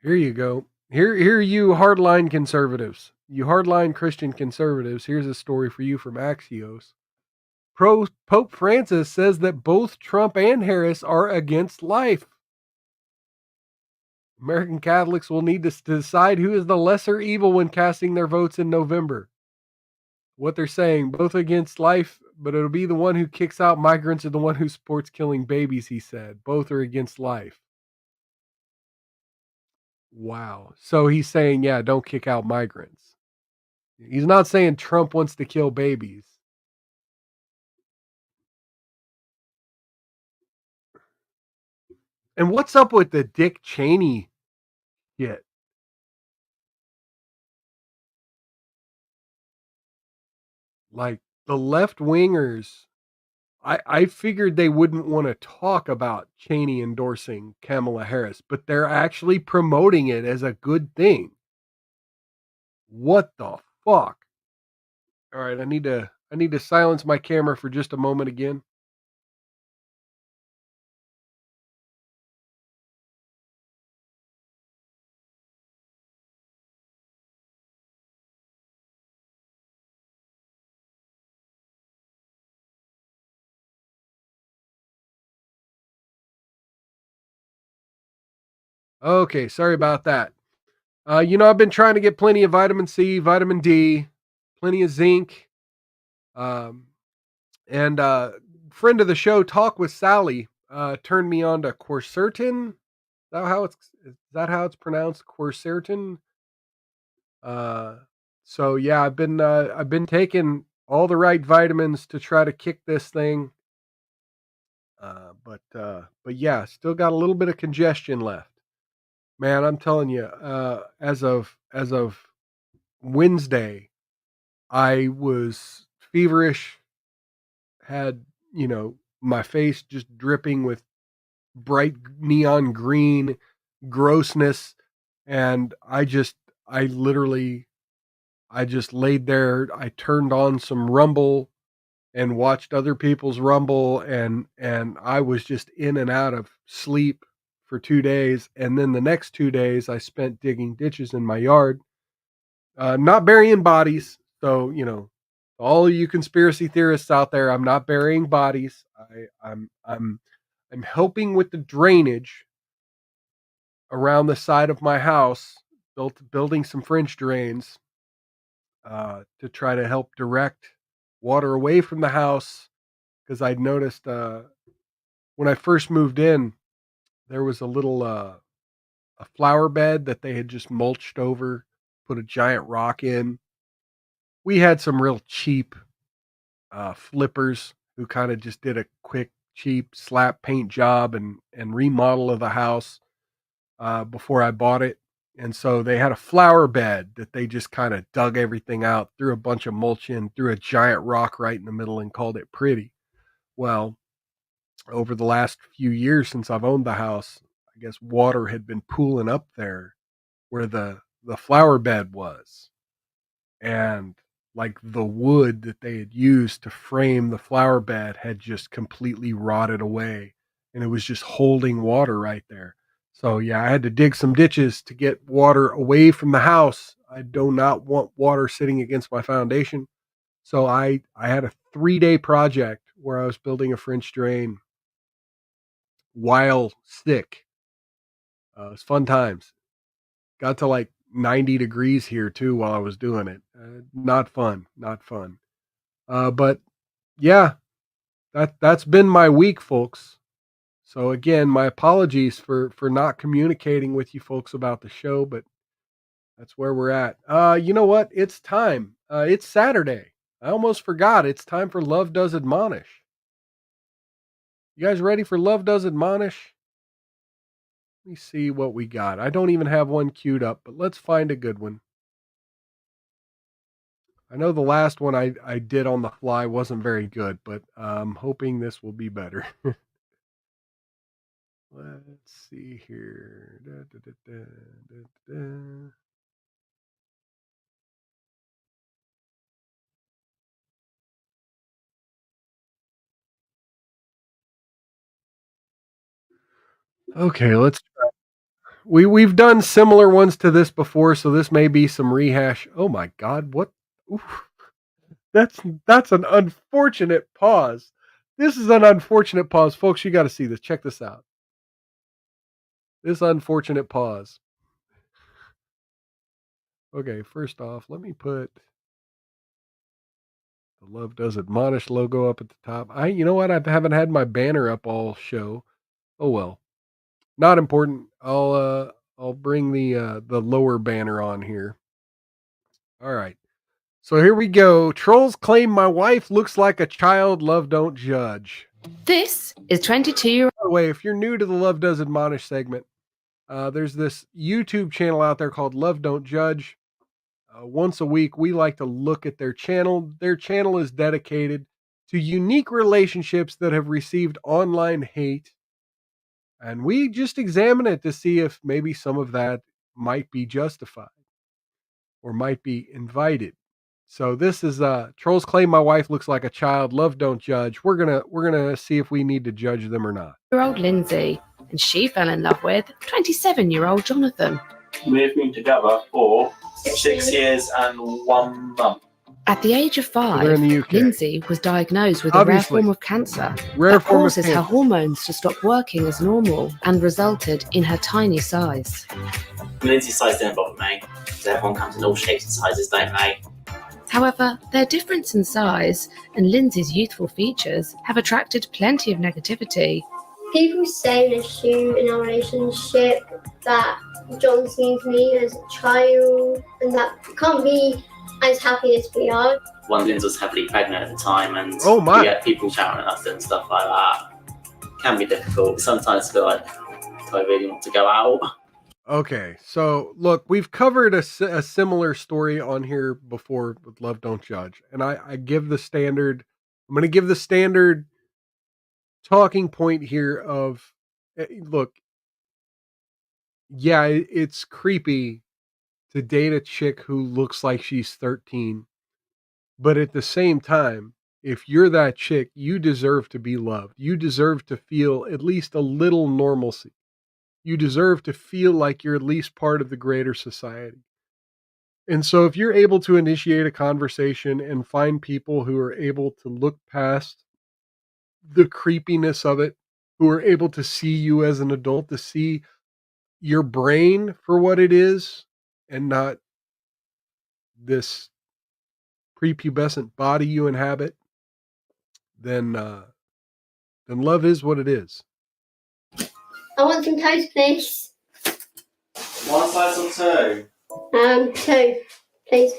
Here you go. Here you hardline conservatives. You hardline Christian conservatives. Here's a story for you from Axios. Pope Francis says that both Trump and Harris are against life. American Catholics will need to decide who is the lesser evil when casting their votes in November. What they're saying, both against life, but it'll be the one who kicks out migrants or the one who supports killing babies, he said. Both are against life. Wow. So he's saying, yeah, don't kick out migrants. He's not saying Trump wants to kill babies. And what's up with the Dick Cheney shit? Like the left wingers, I figured they wouldn't want to talk about Cheney endorsing Kamala Harris, but they're actually promoting it as a good thing. What the fuck? All right, I need to silence my camera for just a moment again. Okay, sorry about that. I've been trying to get plenty of vitamin C, vitamin D, plenty of zinc. And friend of the show, Talk with Sally, turned me on to quercetin. Is that how it's pronounced? Quercetin. So yeah, I've been taking all the right vitamins to try to kick this thing. But yeah, still got a little bit of congestion left. Man, I'm telling you, as of Wednesday, I was feverish, had, my face just dripping with bright neon green grossness, and I just laid there. I turned on some Rumble and watched other people's Rumble, and I was just in and out of sleep for 2 days, and then the next 2 days I spent digging ditches in my yard, not burying bodies. So, all of you conspiracy theorists out there, I'm not burying bodies. I'm helping with the drainage around the side of my house, building some French drains to try to help direct water away from the house, because I'd noticed when I first moved in, there was a little a flower bed that they had just mulched over, put a giant rock in. We had some real cheap flippers who kind of just did a quick, cheap slap paint job and remodel of the house before I bought it. And so they had a flower bed that they just kind of dug everything out, threw a bunch of mulch in, threw a giant rock right in the middle, and called it pretty. Well, over the last few years since I've owned the house, I guess water had been pooling up there where the flower bed was. And like the wood that they had used to frame the flower bed had just completely rotted away, and it was just holding water right there. So yeah, I had to dig some ditches to get water away from the house. I do not want water sitting against my foundation. So I had a 3-day project where I was building a French drain while sick. It was fun times. Got to like 90 degrees here too while I was doing it. Not fun. But yeah, that's been my week, folks. So again, my apologies for not communicating with you folks about the show, but that's where we're at. You know what? It's time. It's Saturday. I almost forgot. It's time for Love Does Admonish. You guys ready for Love Does Admonish? Let me see what we got. I don't even have one queued up, but let's find a good one. I know the last one I did on the fly wasn't very good, but I'm hoping this will be better. Let's see here. Okay, let's try. We've done similar ones to this before, so this may be some rehash. Oh my God, what? Oof. That's an unfortunate pause. This is an unfortunate pause, folks. You got to see this. Check this out. This unfortunate pause. Okay, first off, let me put the Love Does Admonish logo up at the top. You know what? I haven't had my banner up all show. Oh well, not important. I'll bring the lower banner on here. All right. So here we go. Trolls claim my wife looks like a child. Love don't judge. This is 22-year-old. By the way, if you're new to the Love Does Admonish segment, there's this YouTube channel out there called Love Don't Judge. Once a week, we like to look at their channel. Their channel is dedicated to unique relationships that have received online hate. And we just examine it to see if maybe some of that might be justified or might be invited. So this is Trolls claim my wife looks like a child. Love don't judge. We're gonna see if we need to judge them or not. Year-old Lindsay, and she fell in love with 27-year-old Jonathan. We've been together for 6 years and 1 month. At the age of 5, They're in the UK. Lindsay was diagnosed with Obviously. a rare form of cancer Rare that form of causes her cancer. hormones to stop working as normal and resulted in her tiny size. Lindsay's size don't bother me, because everyone comes in all shapes and sizes, don't they? However, their difference in size and Lindsay's youthful features have attracted plenty of negativity. People say and assume in our relationship that John sees me as a child and that we can't be as happy as we are. One Lindsay was heavily pregnant at the time, and Oh my. we had people shouting at us and stuff like that. It can be difficult. Sometimes I feel like, do I really want to go out? Okay, so look, we've covered a similar story on here before with Love Don't Judge, and I give the standard. I'm going to give the standard talking point here of, look, yeah, it's creepy to date a chick who looks like she's 13, but at the same time, if you're that chick, you deserve to be loved. You deserve to feel at least a little normalcy. You deserve to feel like you're at least part of the greater society. And so if you're able to initiate a conversation and find people who are able to look past the creepiness of it, who are able to see you as an adult, to see your brain for what it is and not this prepubescent body you inhabit, then love is what it is. I want some toast, please. One slice or two? Two, please.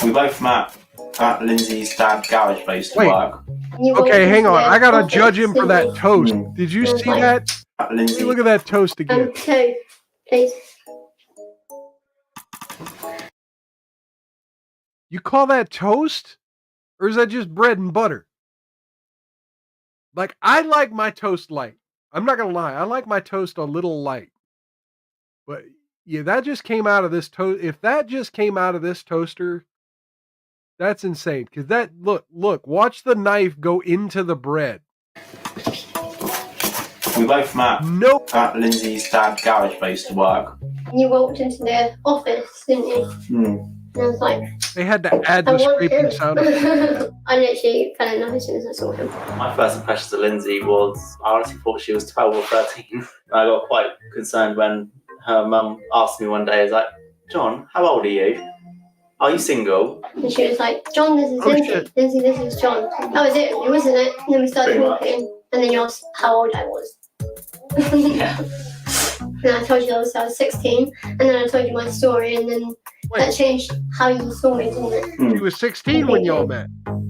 We both met at Lindsay's dad's garage place to work. Okay, hang on. I gotta judge him for that toast. Did you see that? Lindsay. Look at that toast again. Two, please. You call that toast? Or is that just bread and butter? Like, I like my toast light. I'm not gonna lie. I like my toast a little light. But yeah, that just came out of this toast. If that just came out of this toaster, that's insane. Because that, look, watch the knife go into the bread. We both met at Lindsay's dad's garage place to work. You walked into the office, didn't you? And I was like, they had to add the scraping sound. I literally fell in love as soon as I saw him. My first impressions of Lindsay was, I honestly thought she was 12 or 13. I got quite concerned when her mum asked me one day, "Is like, John, how old are you? Are you single?" And she was like, "John, this is Lindsay. Shit. Lindsay, this is John." That was it, wasn't it? And then we started talking, and then you asked how old I was. Yeah. And I told you I was 16, and then I told you my story, and then that changed how you saw me, didn't it? You were 16 when y'all met.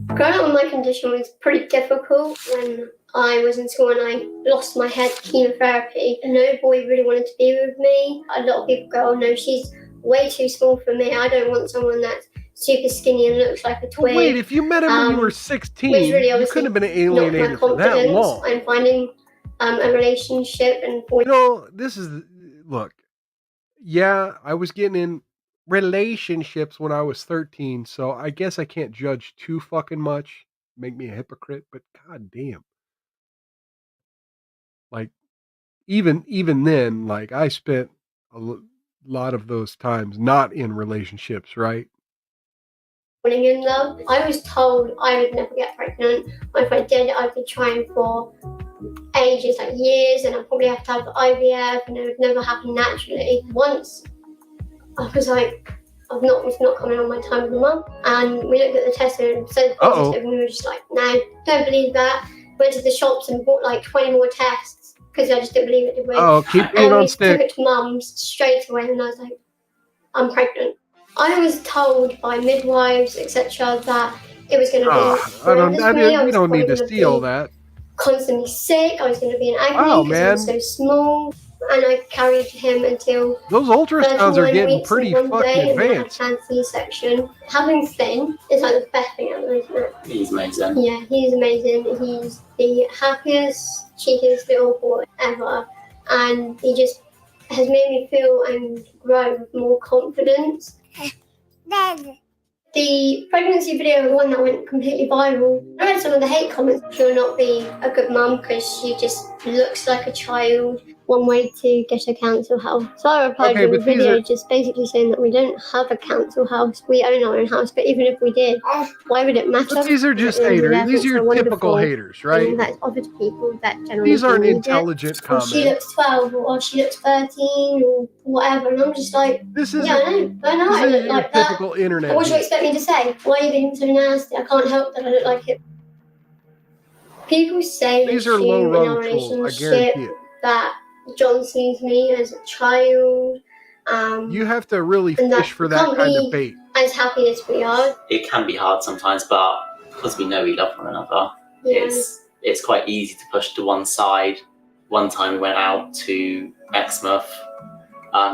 Growing up with my condition was pretty difficult. When I was in school and I lost my head to chemotherapy, and no boy really wanted to be with me. A lot of people go, "Oh no, she's way too small for me. I don't want someone that's super skinny and looks like a twig." Wait, if you met him when you were 16, really you couldn't have been alienated for that long. I'm finding a relationship and this is, look, yeah, I was getting in relationships when I was 13, so I guess I can't judge too fucking much, make me a hypocrite, but goddamn. Like, even then, like, I spent a lot of those times not in relationships, right? falling in love. I was told I would never get pregnant. Or if I did, I'd be trying for ages, like years, and I'd probably have to have IVF, and it would never happen naturally. Once I was like, it's not coming on my time with my mum, and we looked at the test and it said positive, and we were just like, no, don't believe that. Went to the shops and bought like 20 more tests because I just didn't believe it. Did we? Oh, keep being on stick. And we took it to mum's straight away, and I was like, I'm pregnant. I was told by midwives, etc., that it was going to be. We don't need to see all that. Constantly sick. I was going to be in agony Wow, because I was so small, and I carried him until those ultrasounds are getting pretty fucking advanced. And C-section. Having Finn is like the best thing ever, isn't it? He's amazing. Yeah, he's amazing. He's the happiest, cheekiest little boy ever, and he just has made me feel and grow with more confidence. The pregnancy video, the one that went completely viral, I read some of the hate comments. She'll not be a good mum because she just looks like a child. One way to get a council house. So I replied with a video just basically saying that we don't have a council house. We own our own house, but even if we did, why would it matter? But these are just haters. These are your typical haters, right? That's offered to people that generally these aren't intelligent comments. She looks 12 or she looks 13 or whatever, and I'm just like, this is I know I look like that. Typical internet. What do you expect me to say? Why are you being so nasty? I can't help that I look like it. People say These it's are low true in our rung trolls, I relationship guarantee it. that John sees me as a child. You have to really and fish that for we that can't kind of be bait. as happy as we are. It can be hard sometimes, but because we know we love one another, Yeah. it's quite easy to push to one side. One time we went out to Exmouth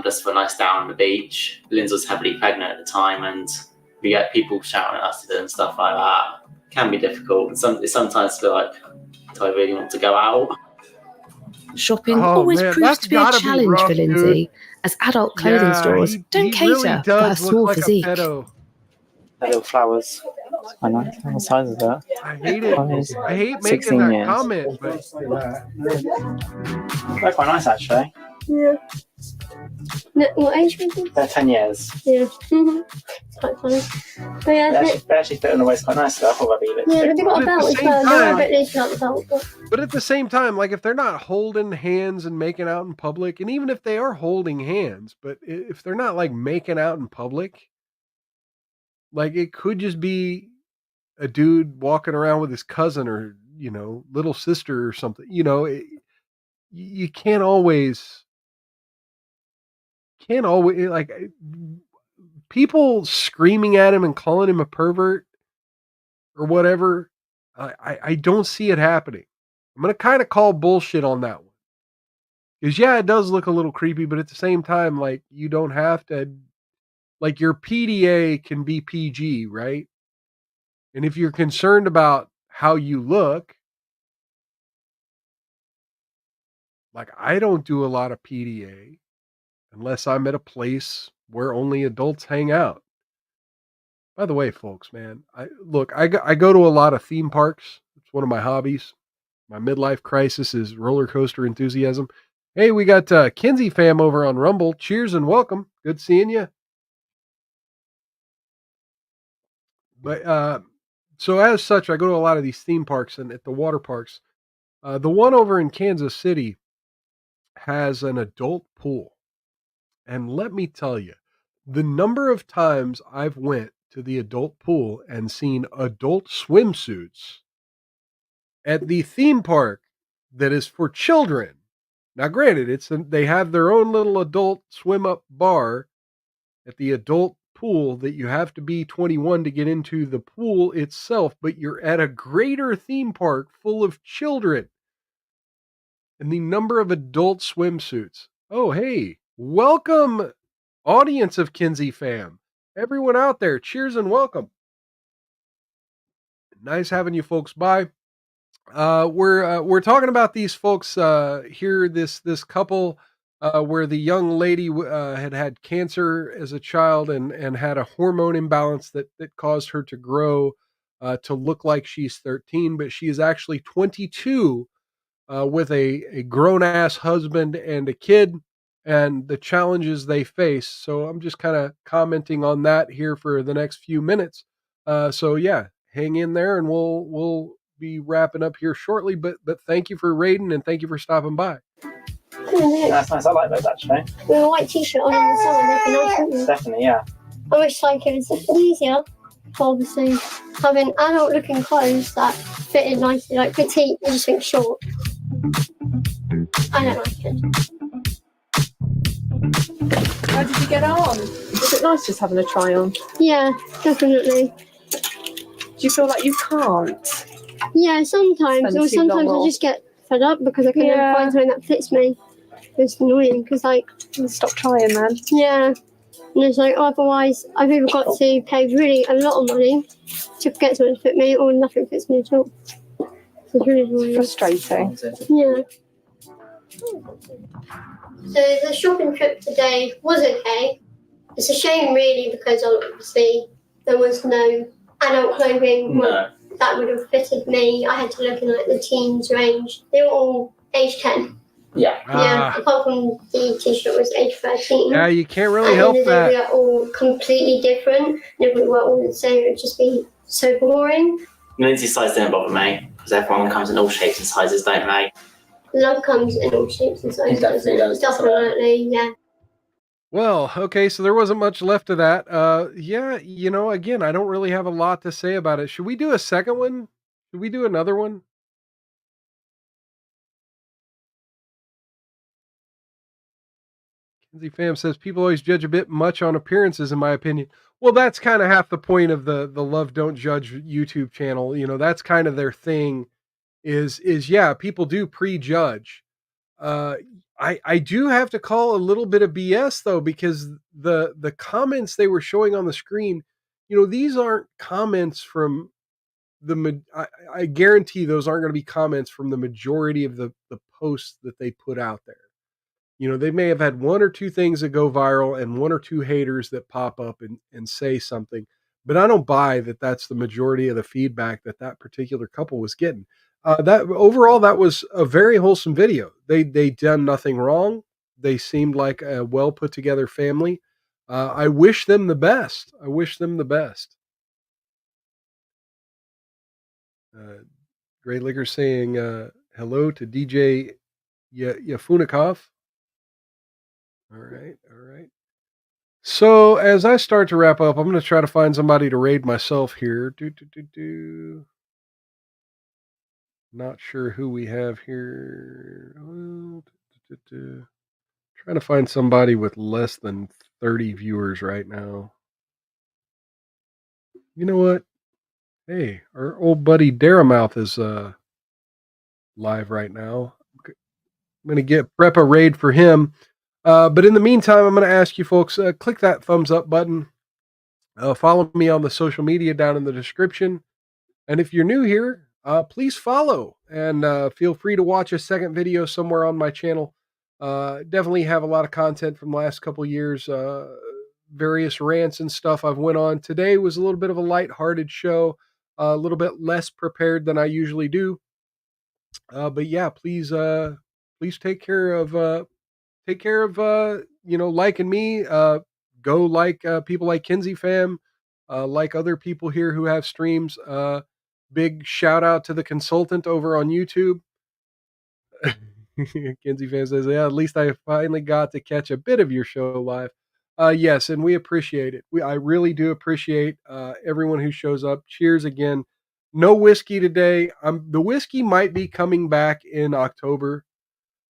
just for a nice day on the beach. Lindsay was heavily pregnant at the time, and we get people shouting at us and stuff like that. It can be difficult. It sometimes feel like, do I really want to go out? Shopping always proves to be a challenge for Lindsay, as adult clothing stores don't cater for her small physique. Little flowers. I know. What size is that? I hate it. I hate making 16 that years. comment, but They're quite nice, actually. Yeah. No, what age was it? They're 10 years. Yeah. It's quite funny. But yeah, They actually fit on the waist quite nicely. I thought they'd be a bit yeah, thick. but they got a belt as well. They're a bit loose without the belt. But at the same time, like if they're not holding hands and making out in public, and even if they are holding hands, but if they're not like making out in public, like it could just be a dude walking around with his cousin or, little sister or something, you can't always like people screaming at him and calling him a pervert or whatever. I don't see it happening. I'm going to kind of call bullshit on that one. Because, yeah, it does look a little creepy, but at the same time, like, you don't have to, like, your PDA can be PG, right? And if you're concerned about how you look, like, I don't do a lot of PDA unless I'm at a place where only adults hang out. By the way, folks, man, I go to a lot of theme parks. It's one of my hobbies. My midlife crisis is roller coaster enthusiasm. Hey, we got Kinsey fam over on Rumble. Cheers and welcome. Good seeing you. But so as such, I go to a lot of these theme parks and at the water parks. The one over in Kansas City has an adult pool. And let me tell you, the number of times I've went to the adult pool and seen adult swimsuits at the theme park that is for children. Now, granted, they have their own little adult swim up bar at the adult pool that you have to be 21 to get into the pool itself, but you're at a greater theme park full of children. And the number of adult swimsuits. Oh, hey, welcome, audience of Kinsey fam. Everyone out there, cheers and welcome. Nice having you folks by. We're talking about these folks here. This couple where the young lady had cancer as a child and had a hormone imbalance that caused her to grow to look like she's 13, but she is actually 22 with a grown ass husband and a kid, and the challenges they face. So I'm just kind of commenting on that here for the next few minutes. So yeah, hang in there, and we'll be wrapping up here shortly, but thank you for raiding and thank you for stopping by. That's nice. I like those actually. With a white t-shirt on in the summer, that'd be nice, wouldn't it? Definitely, yeah. I wish like it was easier, obviously, having adult-looking clothes that fitted nicely, like petite. I just think short. I don't like it. How did you get on? Was it nice just having a try on? Yeah, definitely. Do you feel like you can't? Yeah, sometimes. Spend Or too long sometimes I off. just get fed up because I can never find something that fits me. It's annoying because, like... Stop trying, man. Yeah. And it's like, otherwise, I've either got to pay really a lot of money to get something to fit me, or nothing fits me at all. It's really annoying. Frustrating. Yeah. So the shopping trip today was okay. It's a shame, really, because obviously there was no adult clothing that would have fitted me. I had to look in like the teens range. They were all age 10. Yeah. Yeah, apart from the t-shirt was age 13. Yeah, you can't really help that. And they were all completely different. And if we were all the same, it would just be so boring. Lindsay's size didn't bother me because everyone comes in all shapes and sizes, don't they? Love comes in all shapes and sizes. Definitely, yeah. Well, okay, so there wasn't much left of that. Yeah, again, I don't really have a lot to say about it. Should we do a second one? Should we do another one? Kenzie Fam says people always judge a bit much on appearances, in my opinion. Well, that's kind of half the point of the Love Don't Judge YouTube channel. You know, that's kind of their thing. Is yeah, people do prejudge. I do have to call a little bit of BS though, because the comments they were showing on the screen, you know, these aren't comments from I guarantee those aren't going to be comments from the majority of the posts that they put out there. You know, they may have had one or two things that go viral and one or two haters that pop up and say something, but I don't buy that that's the majority of the feedback that that particular couple was getting. That overall, that was a very wholesome video. They done nothing wrong. They seemed like a well put together family. I wish them the best. I wish them the best. Great Liquor saying hello to DJ Yafunikov. All right. So as I start to wrap up, I'm going to try to find somebody to raid myself here. Not sure who we have here. Trying to find somebody with less than 30 viewers right now. You know what? Hey, our old buddy Daramouth is live right now. I'm going to prep a raid for him. But in the meantime, I'm going to ask you folks, click that thumbs up button. Follow me on the social media down in the description. And if you're new here, please follow and feel free to watch a second video somewhere on my channel. Definitely have a lot of content from the last couple years, various rants and stuff I've went on. Today was a little bit of a lighthearted show, a little bit less prepared than I usually do. But yeah, please take care of liking me. Go like people like Kinsey Fam, like other people here who have streams. Big shout out to the consultant over on YouTube. Kinsey Fan says, yeah, at least I finally got to catch a bit of your show live. Yes, and we appreciate it. I really do appreciate everyone who shows up. Cheers again. No whiskey today. The whiskey might be coming back in October.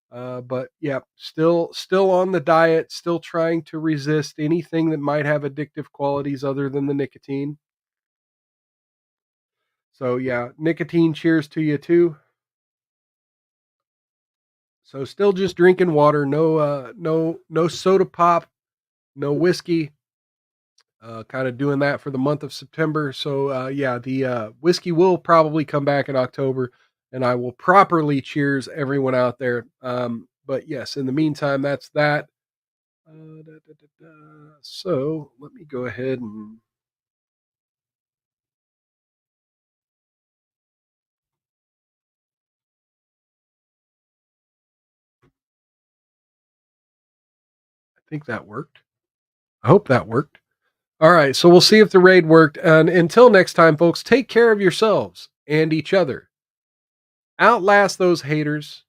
But yeah, still on the diet, still trying to resist anything that might have addictive qualities other than the nicotine. So yeah, nicotine cheers to you too. So still just drinking water, no soda pop, no whiskey. Kind of doing that for the month of September. So yeah, the whiskey will probably come back in October, and I will properly cheers everyone out there. But yes, in the meantime, that's that. So let me go ahead and I think that worked. I hope that worked. All right, so we'll see if the raid worked. And until next time, folks, take care of yourselves and each other. Outlast those haters.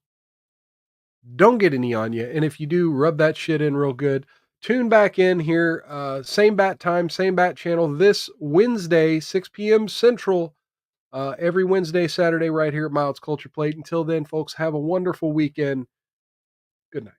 Don't get any on you. And if you do, rub that shit in real good. Tune back in here. Same bat time, same bat channel this Wednesday, 6 p.m. Central. Every Wednesday, Saturday, right here at Mild's Culture Plate. Until then, folks, have a wonderful weekend. Good night.